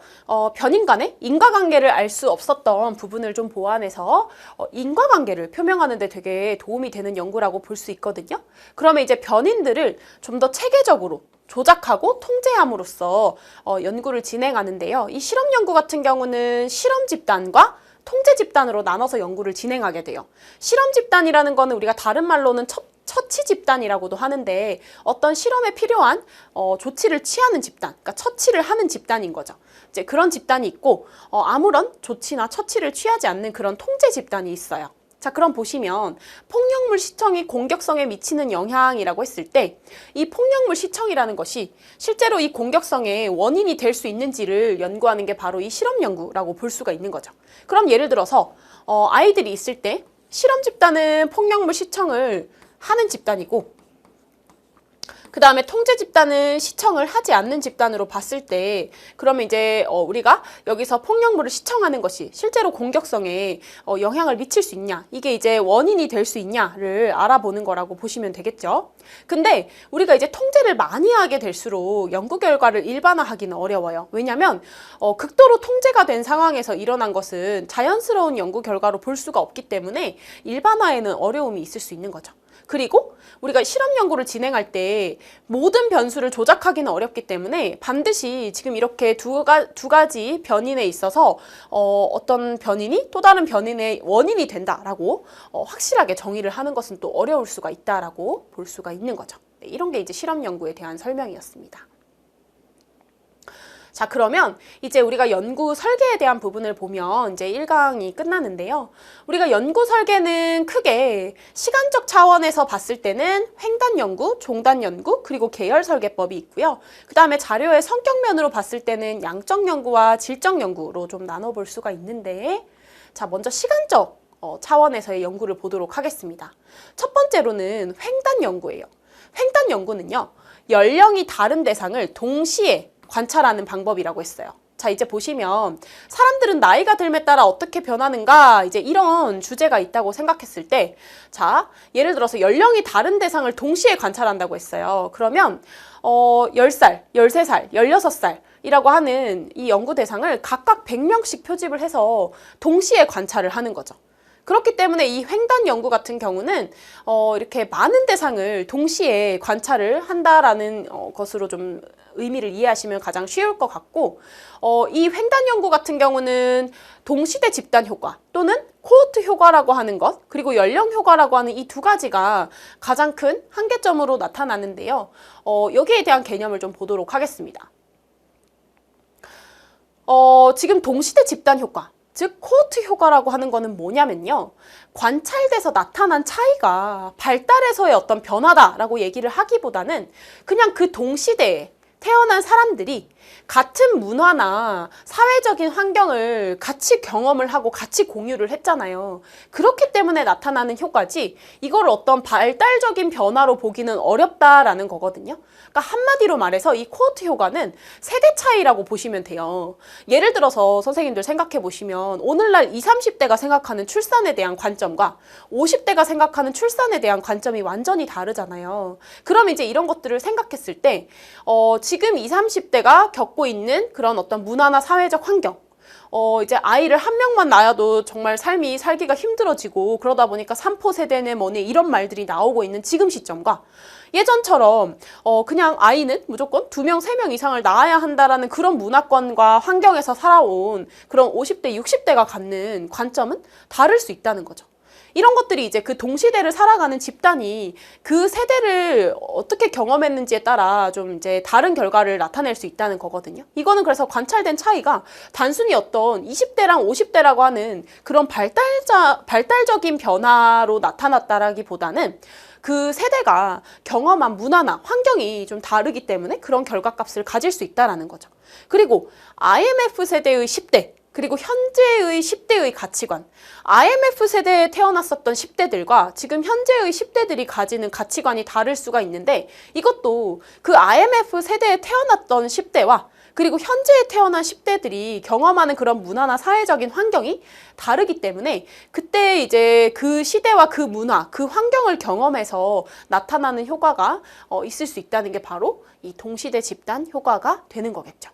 변인 간의 인과관계를 알 수 없었던 부분을 좀 보완해서 인과관계를 표명하는 데 되게 도움이 되는 연구라고 볼 수 있거든요. 그러면 이제 변인들을 좀 더 체계적으로 조작하고 통제함으로써 연구를 진행하는데요. 이 실험 연구 같은 경우는 실험 집단과 통제 집단으로 나눠서 연구를 진행하게 돼요. 실험 집단이라는 거는 우리가 다른 말로는 처치 집단이라고도 하는데 어떤 실험에 필요한 조치를 취하는 집단, 그러니까 처치를 하는 집단인 거죠. 이제 그런 집단이 있고 아무런 조치나 처치를 취하지 않는 그런 통제 집단이 있어요. 자, 그럼 보시면 폭력물 시청이 공격성에 미치는 영향이라고 했을 때 이 폭력물 시청이라는 것이 실제로 이 공격성의 원인이 될 수 있는지를 연구하는 게 바로 이 실험 연구라고 볼 수가 있는 거죠. 그럼 예를 들어서 아이들이 있을 때 실험 집단은 폭력물 시청을 하는 집단이고 그 다음에 통제 집단은 시청을 하지 않는 집단으로 봤을 때 그러면 이제 우리가 여기서 폭력물을 시청하는 것이 실제로 공격성에 영향을 미칠 수 있냐, 이게 이제 원인이 될 수 있냐를 알아보는 거라고 보시면 되겠죠. 근데 우리가 이제 통제를 많이 하게 될수록 연구 결과를 일반화하기는 어려워요. 왜냐하면 극도로 통제가 된 상황에서 일어난 것은 자연스러운 연구 결과로 볼 수가 없기 때문에 일반화에는 어려움이 있을 수 있는 거죠. 그리고 우리가 실험 연구를 진행할 때 모든 변수를 조작하기는 어렵기 때문에 반드시 지금 이렇게 두 가지 변인에 있어서 어떤 변인이 또 다른 변인의 원인이 된다라고 확실하게 정의를 하는 것은 또 어려울 수가 있다라고 볼 수가 있는 거죠. 네, 이런 게 이제 실험 연구에 대한 설명이었습니다. 자, 그러면 이제 우리가 연구 설계에 대한 부분을 보면 이제 1강이 끝나는데요. 우리가 연구 설계는 크게 시간적 차원에서 봤을 때는 횡단 연구, 종단 연구, 그리고 계열 설계법이 있고요. 그 다음에 자료의 성격면으로 봤을 때는 양적 연구와 질적 연구로 좀 나눠볼 수가 있는데, 자, 먼저 시간적 차원에서의 연구를 보도록 하겠습니다. 첫 번째로는 횡단 연구예요. 횡단 연구는요, 연령이 다른 대상을 동시에 관찰하는 방법이라고 했어요. 자, 이제 보시면 사람들은 나이가 들에 따라 어떻게 변하는가, 이제 이런 주제가 있다고 생각했을 때, 자, 예를 들어서 연령이 다른 대상을 동시에 관찰한다고 했어요. 그러면 10살, 13살, 16살 이라고 하는 이 연구 대상을 각각 100명씩 표집을 해서 동시에 관찰을 하는 거죠. 그렇기 때문에 이 횡단 연구 같은 경우는 이렇게 많은 대상을 동시에 관찰을 한다라는 것으로 좀 의미를 이해하시면 가장 쉬울 것 같고, 이 횡단 연구 같은 경우는 동시대 집단 효과 또는 코호트 효과라고 하는 것, 그리고 연령 효과라고 하는 이 두 가지가 가장 큰 한계점으로 나타나는데요. 여기에 대한 개념을 좀 보도록 하겠습니다. 지금 동시대 집단 효과, 즉 코호트 효과라고 하는 거는 뭐냐면요, 관찰돼서 나타난 차이가 발달에서의 어떤 변화다라고 얘기를 하기보다는 그냥 그 동시대에 태어난 사람들이 같은 문화나 사회적인 환경을 같이 경험을 하고 같이 공유를 했잖아요. 그렇기 때문에 나타나는 효과지 이걸 어떤 발달적인 변화로 보기는 어렵다라는 거거든요. 그러니까 한마디로 말해서 이 코호트 효과는 세대 차이라고 보시면 돼요. 예를 들어서 선생님들 생각해 보시면 오늘날 20, 30대가 생각하는 출산에 대한 관점과 50대가 생각하는 출산에 대한 관점이 완전히 다르잖아요. 그럼 이제 이런 것들을 생각했을 때 지금 20, 30대가 겪고 있는 그런 어떤 문화나 사회적 환경, 이제 아이를 한 명만 낳아도 정말 삶이 살기가 힘들어지고 그러다 보니까 삼포 세대네 뭐네 이런 말들이 나오고 있는 지금 시점과 예전처럼 그냥 아이는 무조건 2명, 3명 이상을 낳아야 한다라는 그런 문화권과 환경에서 살아온 그런 50대, 60대가 갖는 관점은 다를 수 있다는 거죠. 이런 것들이 이제 그 동시대를 살아가는 집단이 그 세대를 어떻게 경험했는지에 따라 좀 이제 다른 결과를 나타낼 수 있다는 거거든요. 이거는 그래서 관찰된 차이가 단순히 어떤 20대랑 50대라고 하는 그런 발달적인 변화로 나타났다라기보다는 그 세대가 경험한 문화나 환경이 좀 다르기 때문에 그런 결과값을 가질 수 있다라는 거죠. 그리고 IMF 세대의 10대, 그리고 현재의 10대의 가치관, IMF 세대에 태어났었던 10대들과 지금 현재의 10대들이 가지는 가치관이 다를 수가 있는데, 이것도 그 IMF 세대에 태어났던 10대와 그리고 현재에 태어난 10대들이 경험하는 그런 문화나 사회적인 환경이 다르기 때문에 그때 이제 그 시대와 그 문화, 그 환경을 경험해서 나타나는 효과가 있을 수 있다는 게 바로 이 동시대 집단 효과가 되는 거겠죠.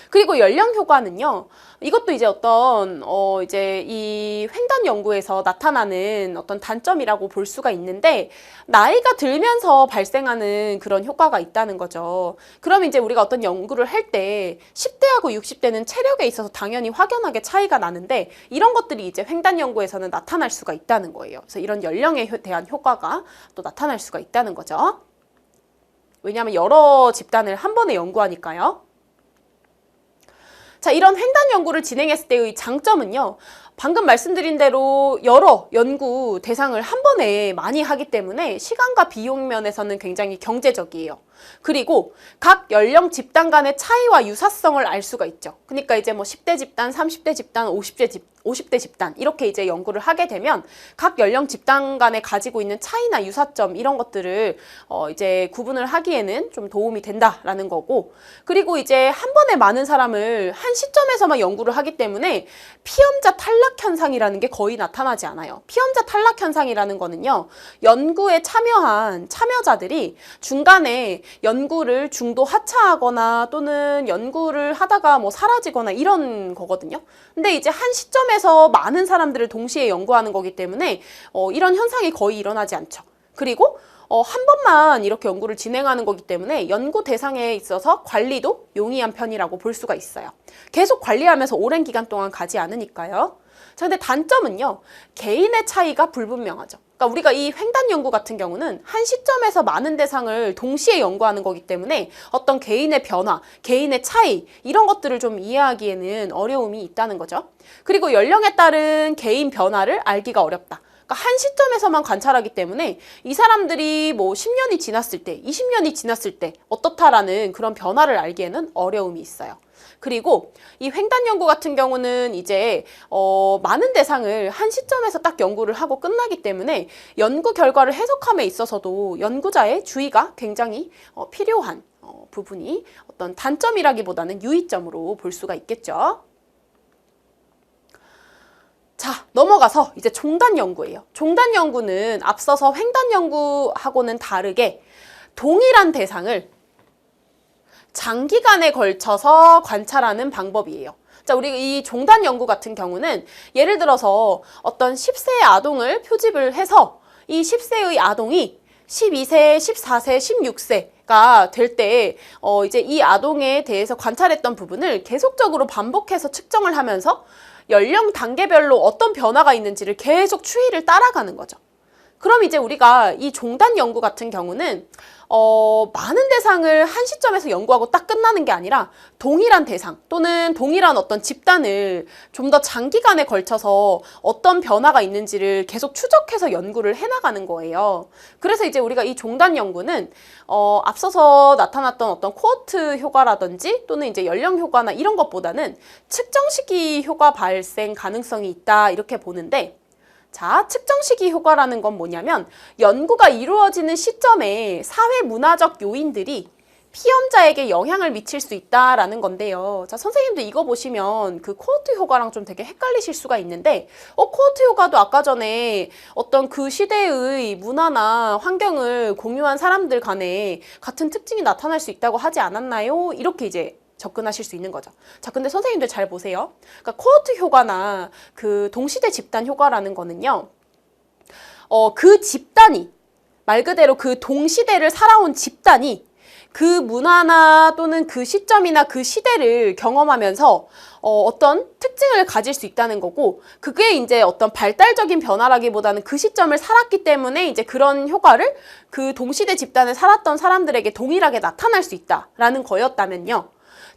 그리고 연령 효과는요, 이것도 이제 어떤 이제 이 횡단 연구에서 나타나는 어떤 단점이라고 볼 수가 있는데, 나이가 들면서 발생하는 그런 효과가 있다는 거죠. 그럼 이제 우리가 어떤 연구를 할 때 10대하고 60대는 체력에 있어서 당연히 확연하게 차이가 나는데, 이런 것들이 이제 횡단 연구에서는 나타날 수가 있다는 거예요. 그래서 이런 연령에 대한 효과가 또 나타날 수가 있다는 거죠. 왜냐하면 여러 집단을 한 번에 연구하니까요. 자, 이런 횡단 연구를 진행했을 때의 장점은요, 방금 말씀드린 대로 여러 연구 대상을 한 번에 많이 하기 때문에 시간과 비용 면에서는 굉장히 경제적이에요. 그리고 각 연령 집단 간의 차이와 유사성을 알 수가 있죠. 그러니까 이제 뭐 10대 집단, 30대 집단, 50대 집단 이렇게 이제 연구를 하게 되면 각 연령 집단 간에 가지고 있는 차이나 유사점 이런 것들을 이제 구분을 하기에는 좀 도움이 된다라는 거고, 그리고 이제 한 번에 많은 사람을 한 시점에서만 연구를 하기 때문에 피험자 탈락 현상이라는 게 거의 나타나지 않아요. 피험자 탈락 현상이라는 거는요, 연구에 참여한 참여자들이 중간에 연구를 중도 하차하거나 또는 연구를 하다가 뭐 사라지거나 이런 거거든요. 근데 이제 한 시점에서 많은 사람들을 동시에 연구하는 거기 때문에 이런 현상이 거의 일어나지 않죠. 그리고 한 번만 이렇게 연구를 진행하는 거기 때문에 연구 대상에 있어서 관리도 용이한 편이라고 볼 수가 있어요. 계속 관리하면서 오랜 기간 동안 가지 않으니까요. 자, 근데 단점은요, 개인의 차이가 불분명하죠. 그러니까 우리가 이 횡단 연구 같은 경우는 한 시점에서 많은 대상을 동시에 연구하는 거기 때문에 어떤 개인의 변화, 개인의 차이 이런 것들을 좀 이해하기에는 어려움이 있다는 거죠. 그리고 연령에 따른 개인 변화를 알기가 어렵다. 그러니까 한 시점에서만 관찰하기 때문에 이 사람들이 뭐 10년이 지났을 때, 20년이 지났을 때 어떻다라는 그런 변화를 알기에는 어려움이 있어요. 그리고 이 횡단 연구 같은 경우는 이제 많은 대상을 한 시점에서 딱 연구를 하고 끝나기 때문에 연구 결과를 해석함에 있어서도 연구자의 주의가 굉장히 필요한 부분이 어떤 단점이라기보다는 유의점으로 볼 수가 있겠죠. 자, 넘어가서 이제 종단 연구예요. 종단 연구는 앞서서 횡단 연구하고는 다르게 동일한 대상을 장기간에 걸쳐서 관찰하는 방법이에요. 자, 우리 이 종단 연구 같은 경우는 예를 들어서 어떤 10세의 아동을 표집을 해서 이 10세의 아동이 12세, 14세, 16세가 될 때 이제 이 아동에 대해서 관찰했던 부분을 계속적으로 반복해서 측정을 하면서 연령 단계별로 어떤 변화가 있는지를 계속 추이를 따라가는 거죠. 그럼 이제 우리가 이 종단 연구 같은 경우는 많은 대상을 한 시점에서 연구하고 딱 끝나는 게 아니라 동일한 대상 또는 동일한 어떤 집단을 좀 더 장기간에 걸쳐서 어떤 변화가 있는지를 계속 추적해서 연구를 해나가는 거예요. 그래서 이제 우리가 이 종단 연구는 앞서서 나타났던 어떤 코호트 효과라든지 또는 이제 연령 효과나 이런 것보다는 측정 시기 효과 발생 가능성이 있다 이렇게 보는데, 자, 측정 시기 효과라는 건 뭐냐면 연구가 이루어지는 시점에 사회 문화적 요인들이 피험자에게 영향을 미칠 수 있다라는 건데요. 자, 선생님도 이거 보시면 그 코호트 효과랑 좀 되게 헷갈리실 수가 있는데, 코호트 효과도 아까 전에 어떤 그 시대의 문화나 환경을 공유한 사람들 간에 같은 특징이 나타날 수 있다고 하지 않았나요? 이렇게 이제 접근하실 수 있는 거죠. 자, 근데 선생님들 잘 보세요. 그러니까 코호트 효과나 그 동시대 집단 효과라는 거는요, 그 집단이 말 그대로 그 동시대를 살아온 집단이 그 문화나 또는 그 시점이나 그 시대를 경험하면서 어떤 특징을 가질 수 있다는 거고, 그게 이제 어떤 발달적인 변화라기보다는 그 시점을 살았기 때문에 이제 그런 효과를 그 동시대 집단에 살았던 사람들에게 동일하게 나타날 수 있다라는 거였다면요.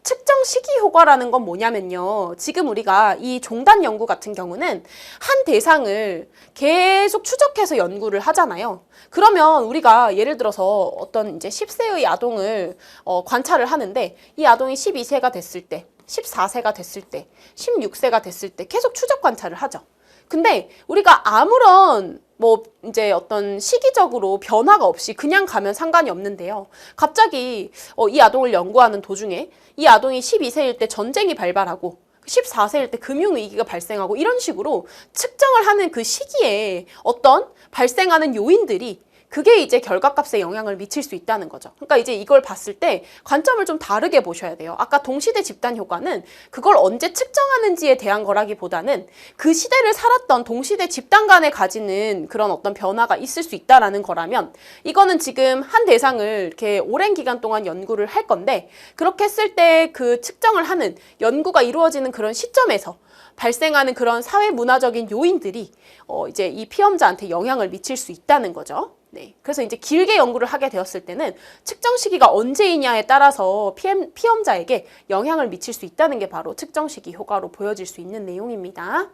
측정 시기 효과라는 건 뭐냐면요. 지금 우리가 이 종단 연구 같은 경우는 한 대상을 계속 추적해서 연구를 하잖아요. 그러면 우리가 예를 들어서 어떤 이제 10세의 아동을 관찰을 하는데, 이 아동이 12세가 됐을 때, 14세가 됐을 때, 16세가 됐을 때 계속 추적 관찰을 하죠. 근데 우리가 아무런 뭐 이제 어떤 시기적으로 변화가 없이 그냥 가면 상관이 없는데요. 갑자기 이 아동을 연구하는 도중에 이 아동이 12세일 때 전쟁이 발발하고 14세일 때 금융위기가 발생하고 이런 식으로 측정을 하는 그 시기에 어떤 발생하는 요인들이 그게 이제 결과값에 영향을 미칠 수 있다는 거죠. 그러니까 이제 이걸 봤을 때 관점을 좀 다르게 보셔야 돼요. 아까 동시대 집단 효과는 그걸 언제 측정하는지에 대한 거라기보다는 그 시대를 살았던 동시대 집단 간에 가지는 그런 어떤 변화가 있을 수 있다라는 거라면, 이거는 지금 한 대상을 이렇게 오랜 기간 동안 연구를 할 건데, 그렇게 했을 때 그 측정을 하는 연구가 이루어지는 그런 시점에서 발생하는 그런 사회 문화적인 요인들이 이제 이 피험자한테 영향을 미칠 수 있다는 거죠. 네. 그래서 이제 길게 연구를 하게 되었을 때는 측정 시기가 언제이냐에 따라서 피험자에게 영향을 미칠 수 있다는 게 바로 측정 시기 효과로 보여질 수 있는 내용입니다.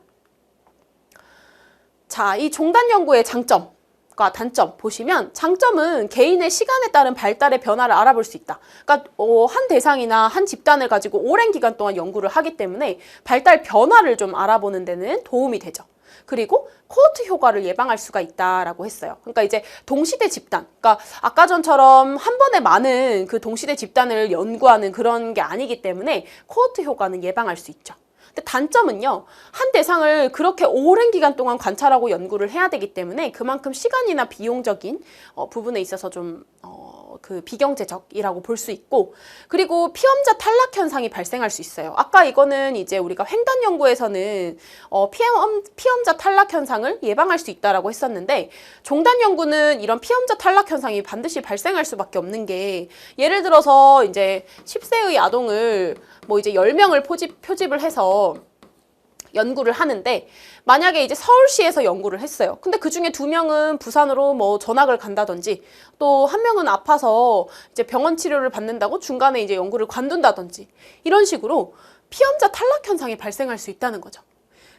자, 이 종단 연구의 장점과 단점 보시면, 장점은 개인의 시간에 따른 발달의 변화를 알아볼 수 있다. 그러니까 한 대상이나 한 집단을 가지고 오랜 기간 동안 연구를 하기 때문에 발달 변화를 좀 알아보는 데는 도움이 되죠. 그리고 코호트 효과를 예방할 수가 있다라고 했어요. 그러니까 이제 동시대 집단, 그러니까 아까 전처럼 한 번에 많은 그 동시대 집단을 연구하는 그런 게 아니기 때문에 코호트 효과는 예방할 수 있죠. 근데 단점은요, 한 대상을 그렇게 오랜 기간 동안 관찰하고 연구를 해야 되기 때문에 그만큼 시간이나 비용적인 부분에 있어서 좀 그 비경제적이라고 볼 수 있고, 그리고 피험자 탈락 현상이 발생할 수 있어요. 아까 이거는 이제 우리가 횡단 연구에서는 피험자 탈락 현상을 예방할 수 있다라고 했었는데, 종단 연구는 이런 피험자 탈락 현상이 반드시 발생할 수밖에 없는 게, 예를 들어서 이제 10세의 아동을 뭐 이제 10명을 표집을 해서 연구를 하는데, 만약에 이제 서울시에서 연구를 했어요. 근데 그 중에 2명은 부산으로 뭐 전학을 간다든지, 또 1명은 아파서 이제 병원 치료를 받는다고 중간에 이제 연구를 관둔다든지, 이런 식으로 피험자 탈락 현상이 발생할 수 있다는 거죠.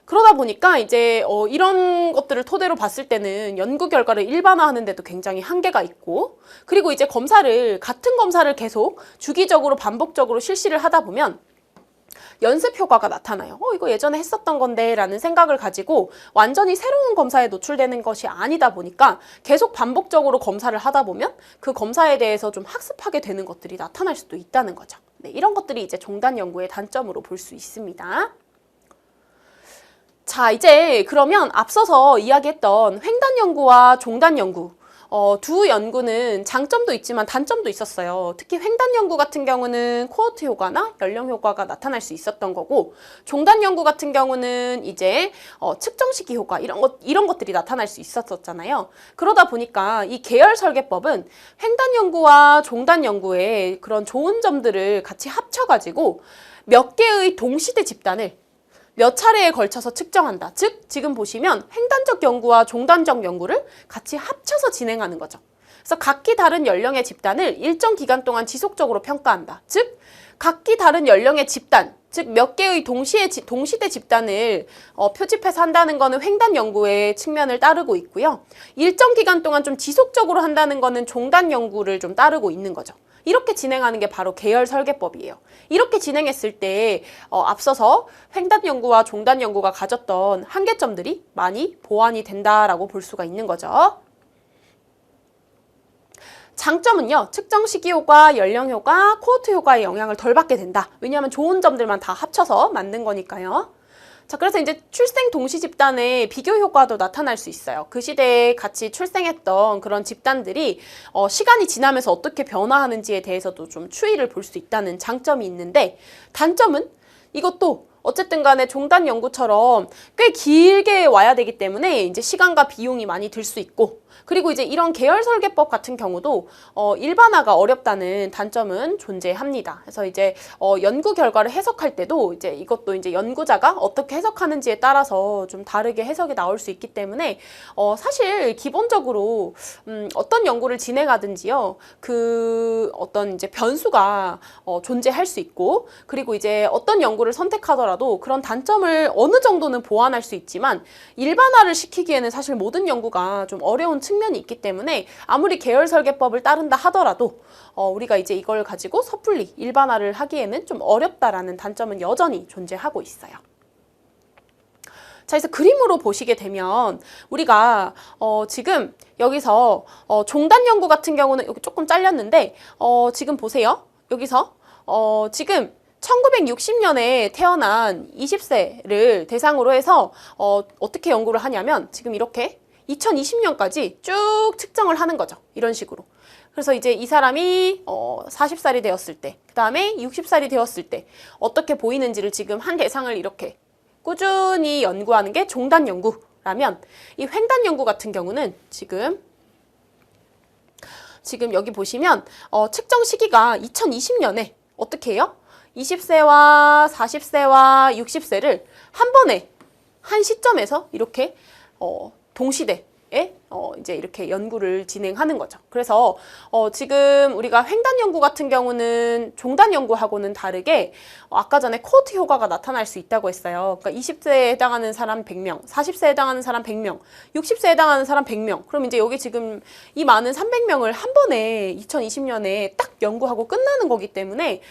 그러다 보니까 이제 이런 것들을 토대로 봤을 때는 연구 결과를 일반화하는 데도 굉장히 한계가 있고, 그리고 이제 같은 검사를 계속 주기적으로 반복적으로 실시를 하다 보면 연습 효과가 나타나요. 이거 예전에 했었던 건데 라는 생각을 가지고 완전히 새로운 검사에 노출되는 것이 아니다 보니까 계속 반복적으로 검사를 하다 보면 그 검사에 대해서 좀 학습하게 되는 것들이 나타날 수도 있다는 거죠. 네, 이런 것들이 이제 종단 연구의 단점으로 볼 수 있습니다. 자, 이제 그러면 앞서서 이야기했던 횡단 연구와 종단 연구, 두 연구는 장점도 있지만 단점도 있었어요. 특히 횡단 연구 같은 경우는 코호트 효과나 연령 효과가 나타날 수 있었던 거고, 종단 연구 같은 경우는 이제 측정 시기 효과 이런 것들이 나타날 수 있었잖아요. 그러다 보니까 이 계열 설계법은 횡단 연구와 종단 연구의 그런 좋은 점들을 같이 합쳐가지고 몇 개의 동시대 집단을 몇 차례에 걸쳐서 측정한다. 즉, 지금 보시면 횡단적 연구와 종단적 연구를 같이 합쳐서 진행하는 거죠. 그래서 각기 다른 연령의 집단을 일정 기간 동안 지속적으로 평가한다. 즉, 각기 다른 연령의 집단, 즉 몇 개의 동시대 집단을 표집해서 한다는 거는 횡단 연구의 측면을 따르고 있고요. 일정 기간 동안 좀 지속적으로 한다는 거는 종단 연구를 좀 따르고 있는 거죠. 이렇게 진행하는 게 바로 계열 설계법이에요. 이렇게 진행했을 때 앞서서 횡단 연구와 종단 연구가 가졌던 한계점들이 많이 보완이 된다라고 볼 수가 있는 거죠. 장점은요, 측정 시기 효과, 연령 효과, 코호트 효과의 영향을 덜 받게 된다. 왜냐하면 좋은 점들만 다 합쳐서 만든 거니까요. 자, 그래서 이제 출생 동시 집단의 비교 효과도 나타날 수 있어요. 그 시대에 같이 출생했던 그런 집단들이 시간이 지나면서 어떻게 변화하는지에 대해서도 좀 추이를 볼 수 있다는 장점이 있는데, 단점은 이것도 어쨌든 간에 종단 연구처럼 꽤 길게 와야 되기 때문에 이제 시간과 비용이 많이 들 수 있고, 그리고 이제 이런 계열 설계법 같은 경우도 일반화가 어렵다는 단점은 존재합니다. 그래서 이제 연구 결과를 해석할 때도 이제 이것도 이제 연구자가 어떻게 해석하는지에 따라서 좀 다르게 해석이 나올 수 있기 때문에 사실 기본적으로 어떤 연구를 진행하든지요, 그 어떤 이제 변수가 존재할 수 있고, 그리고 이제 어떤 연구를 선택하더라도 그런 단점을 어느 정도는 보완할 수 있지만 일반화를 시키기에는 사실 모든 연구가 좀 어려운 측면이 있기 때문에 아무리 계열 설계법을 따른다 하더라도 우리가 이제 이걸 가지고 섣불리 일반화를 하기에는 좀 어렵다라는 단점은 여전히 존재하고 있어요. 자, 그래서 그림으로 보시게 되면 우리가 지금 여기서 종단 연구 같은 경우는 여기 조금 잘렸는데 지금 보세요. 여기서 지금 1960년에 태어난 20세를 대상으로 해서 어떻게 연구를 하냐면 지금 이렇게 2020년까지 쭉 측정을 하는 거죠. 이런 식으로. 그래서 이제 이 사람이 40살이 되었을 때, 그 다음에 60살이 되었을 때 어떻게 보이는지를 지금 한 대상을 이렇게 꾸준히 연구하는 게 종단 연구라면, 이 횡단 연구 같은 경우는 지금 여기 보시면 측정 시기가 2020년에 어떻게 해요? 20세와 40세와 60세를 한 번에 한 시점에서 이렇게 동시대에 이제 이렇게 연구를 진행하는 거죠. 그래서 지금 우리가 횡단 연구 같은 경우는 종단 연구하고는 다르게 아까 전에 코호트 효과가 나타날 수 있다고 했어요. 그러니까 20세에 해당하는 사람 100명, 40세에 해당하는 사람 100명, 60세에 해당하는 사람 100명. 그럼 이제 여기 지금 이 많은 300명을 한 번에 2020년에 딱 연구하고 끝나는 거기 때문에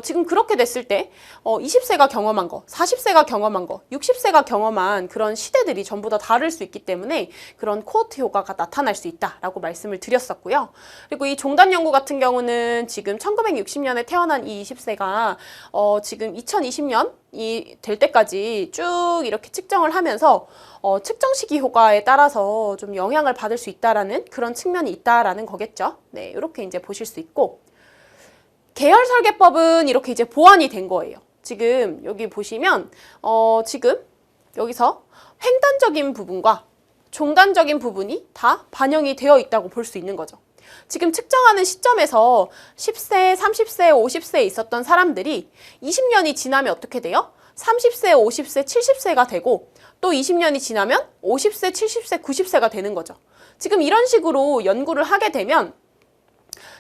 지금 그렇게 됐을 때 20세가 경험한 거, 40세가 경험한 거, 60세가 경험한 그런 시대들이 전부 다 다를 수 있기 때문에 그런 코호트 효과가 나타날 수 있다라고 말씀을 드렸었고요. 그리고 이 종단 연구 같은 경우는 지금 1960년에 태어난 이 20세가 지금 2020년이 될 때까지 쭉 이렇게 측정을 하면서 측정 시기 효과에 따라서 좀 영향을 받을 수 있다라는 그런 측면이 있다라는 거겠죠. 네, 이렇게 이제 보실 수 있고, 계열 설계법은 이렇게 이제 보완이 된 거예요. 지금 여기 보시면 지금 여기서 횡단적인 부분과 종단적인 부분이 다 반영이 되어 있다고 볼 수 있는 거죠. 지금 측정하는 시점에서 10세, 30세, 50세에 있었던 사람들이 20년이 지나면 어떻게 돼요? 30세, 50세, 70세가 되고 또 20년이 지나면 50세, 70세, 90세가 되는 거죠. 지금 이런 식으로 연구를 하게 되면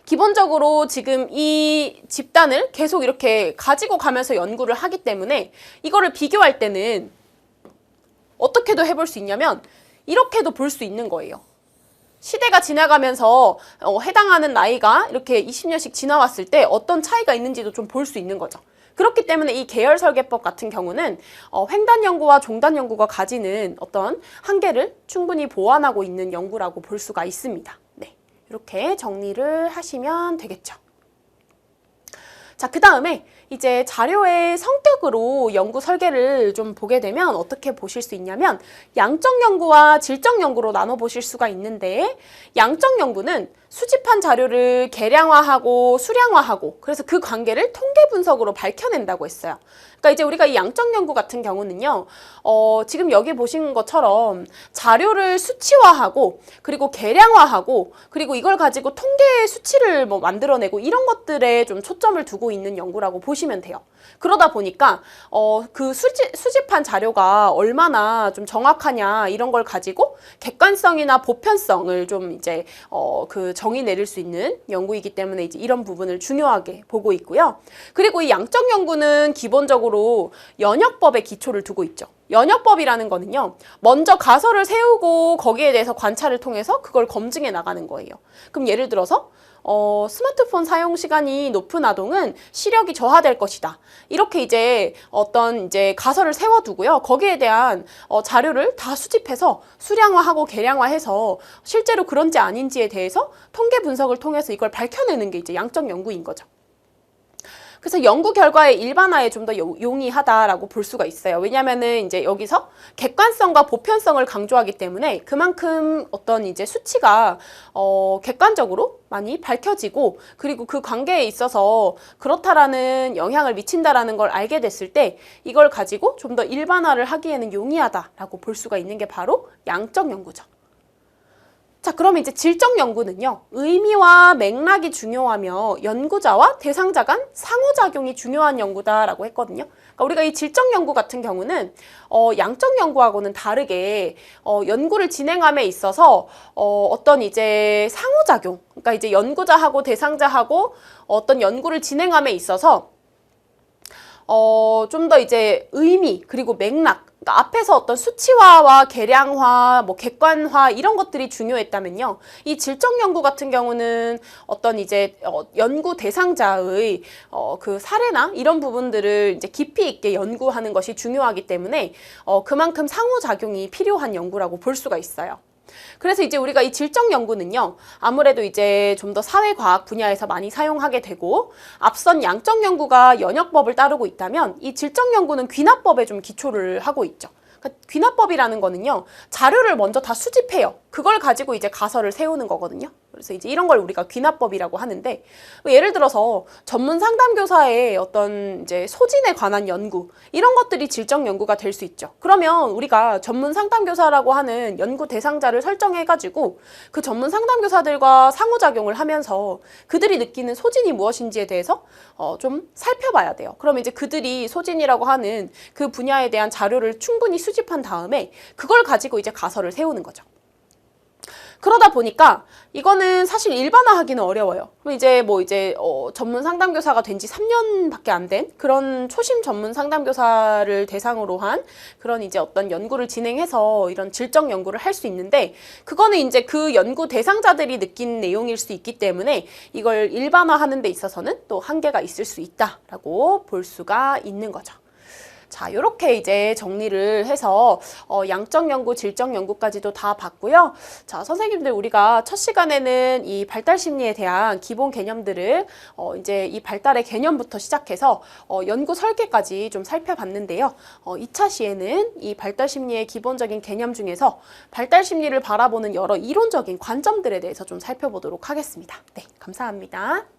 기본적으로 지금 이 집단을 계속 이렇게 가지고 가면서 연구를 하기 때문에 이거를 비교할 때는 어떻게도 해볼 수 있냐면 이렇게도 볼 수 있는 거예요. 시대가 지나가면서 해당하는 나이가 이렇게 20년씩 지나왔을 때 어떤 차이가 있는지도 좀 볼 수 있는 거죠. 그렇기 때문에 이 계열 설계법 같은 경우는 횡단 연구와 종단 연구가 가지는 어떤 한계를 충분히 보완하고 있는 연구라고 볼 수가 있습니다. 네, 이렇게 정리를 하시면 되겠죠. 자, 그 다음에 이제 자료의 성격으로 연구 설계를 좀 보게 되면 어떻게 보실 수 있냐면 양적 연구와 질적 연구로 나눠보실 수가 있는데, 양적 연구는 수집한 자료를 계량화하고 수량화하고 그래서 그 관계를 통계 분석으로 밝혀낸다고 했어요. 그러니까 이제 우리가 이 양적 연구 같은 경우는요, 지금 여기 보신 것처럼 자료를 수치화하고 그리고 계량화하고 그리고 이걸 가지고 통계 수치를 뭐 만들어내고 이런 것들에 좀 초점을 두고 있는 연구라고 보시면 돼요. 그러다 보니까 그 수집한 자료가 얼마나 좀 정확하냐 이런 걸 가지고 객관성이나 보편성을 좀 이제 그 정의 내릴 수 있는 연구이기 때문에 이제 이런 부분을 중요하게 보고 있고요. 그리고 이 양적 연구는 기본적으로 연역법에 기초를 두고 있죠. 연역법이라는 거는요, 먼저 가설을 세우고 거기에 대해서 관찰을 통해서 그걸 검증해 나가는 거예요. 그럼 예를 들어서 스마트폰 사용 시간이 높은 아동은 시력이 저하될 것이다. 이렇게 이제 어떤 이제 가설을 세워두고요. 거기에 대한 자료를 다 수집해서 수량화하고 계량화해서 실제로 그런지 아닌지에 대해서 통계 분석을 통해서 이걸 밝혀내는 게 이제 양적 연구인 거죠. 그래서 연구 결과의 일반화에 좀 더 용이하다라고 볼 수가 있어요. 왜냐면은 이제 여기서 객관성과 보편성을 강조하기 때문에 그만큼 어떤 이제 수치가 객관적으로 많이 밝혀지고 그리고 그 관계에 있어서 그렇다라는 영향을 미친다라는 걸 알게 됐을 때 이걸 가지고 좀 더 일반화를 하기에는 용이하다라고 볼 수가 있는 게 바로 양적 연구죠. 자, 그럼 이제 질적 연구는요, 의미와 맥락이 중요하며 연구자와 대상자 간 상호작용이 중요한 연구다라고 했거든요. 그러니까 우리가 이 질적 연구 같은 경우는 양적 연구하고는 다르게 연구를 진행함에 있어서 어떤 이제 상호작용, 그러니까 이제 연구자하고 대상자하고 어떤 연구를 진행함에 있어서 좀 더 이제 의미 그리고 맥락, 그러니까 앞에서 어떤 수치화와 계량화, 뭐 객관화 이런 것들이 중요했다면요, 이 질적 연구 같은 경우는 어떤 이제 연구 대상자의 그 사례나 이런 부분들을 이제 깊이 있게 연구하는 것이 중요하기 때문에 그만큼 상호작용이 필요한 연구라고 볼 수가 있어요. 그래서 이제 우리가 이 질적 연구는요, 아무래도 이제 좀 더 사회과학 분야에서 많이 사용하게 되고, 앞선 양적 연구가 연역법을 따르고 있다면 이 질적 연구는 귀납법에 좀 기초를 하고 있죠. 그러니까 귀납법이라는 거는요, 자료를 먼저 다 수집해요. 그걸 가지고 이제 가설을 세우는 거거든요. 그래서 이제 이런 걸 우리가 귀납법이라고 하는데, 예를 들어서 전문 상담교사의 어떤 이제 소진에 관한 연구, 이런 것들이 질적 연구가 될 수 있죠. 그러면 우리가 전문 상담교사라고 하는 연구 대상자를 설정해가지고 그 전문 상담교사들과 상호작용을 하면서 그들이 느끼는 소진이 무엇인지에 대해서 좀 살펴봐야 돼요. 그러면 이제 그들이 소진이라고 하는 그 분야에 대한 자료를 충분히 수집한 다음에 그걸 가지고 이제 가설을 세우는 거죠. 그러다 보니까 이거는 사실 일반화하기는 어려워요. 그럼 이제 뭐 이제 전문 상담교사가 된 지 3년밖에 안 된 그런 초심 전문 상담교사를 대상으로 한 그런 이제 어떤 연구를 진행해서 이런 질적 연구를 할 수 있는데, 그거는 이제 그 연구 대상자들이 느낀 내용일 수 있기 때문에 이걸 일반화하는 데 있어서는 또 한계가 있을 수 있다라고 볼 수가 있는 거죠. 자, 이렇게 이제 정리를 해서 양적 연구, 질적 연구까지도 다 봤고요. 자, 선생님들 우리가 첫 시간에는 이 발달 심리에 대한 기본 개념들을 이제 이 발달의 개념부터 시작해서 연구 설계까지 좀 살펴봤는데요. 2차 시에는 이 발달 심리의 기본적인 개념 중에서 발달 심리를 바라보는 여러 이론적인 관점들에 대해서 좀 살펴보도록 하겠습니다. 네, 감사합니다.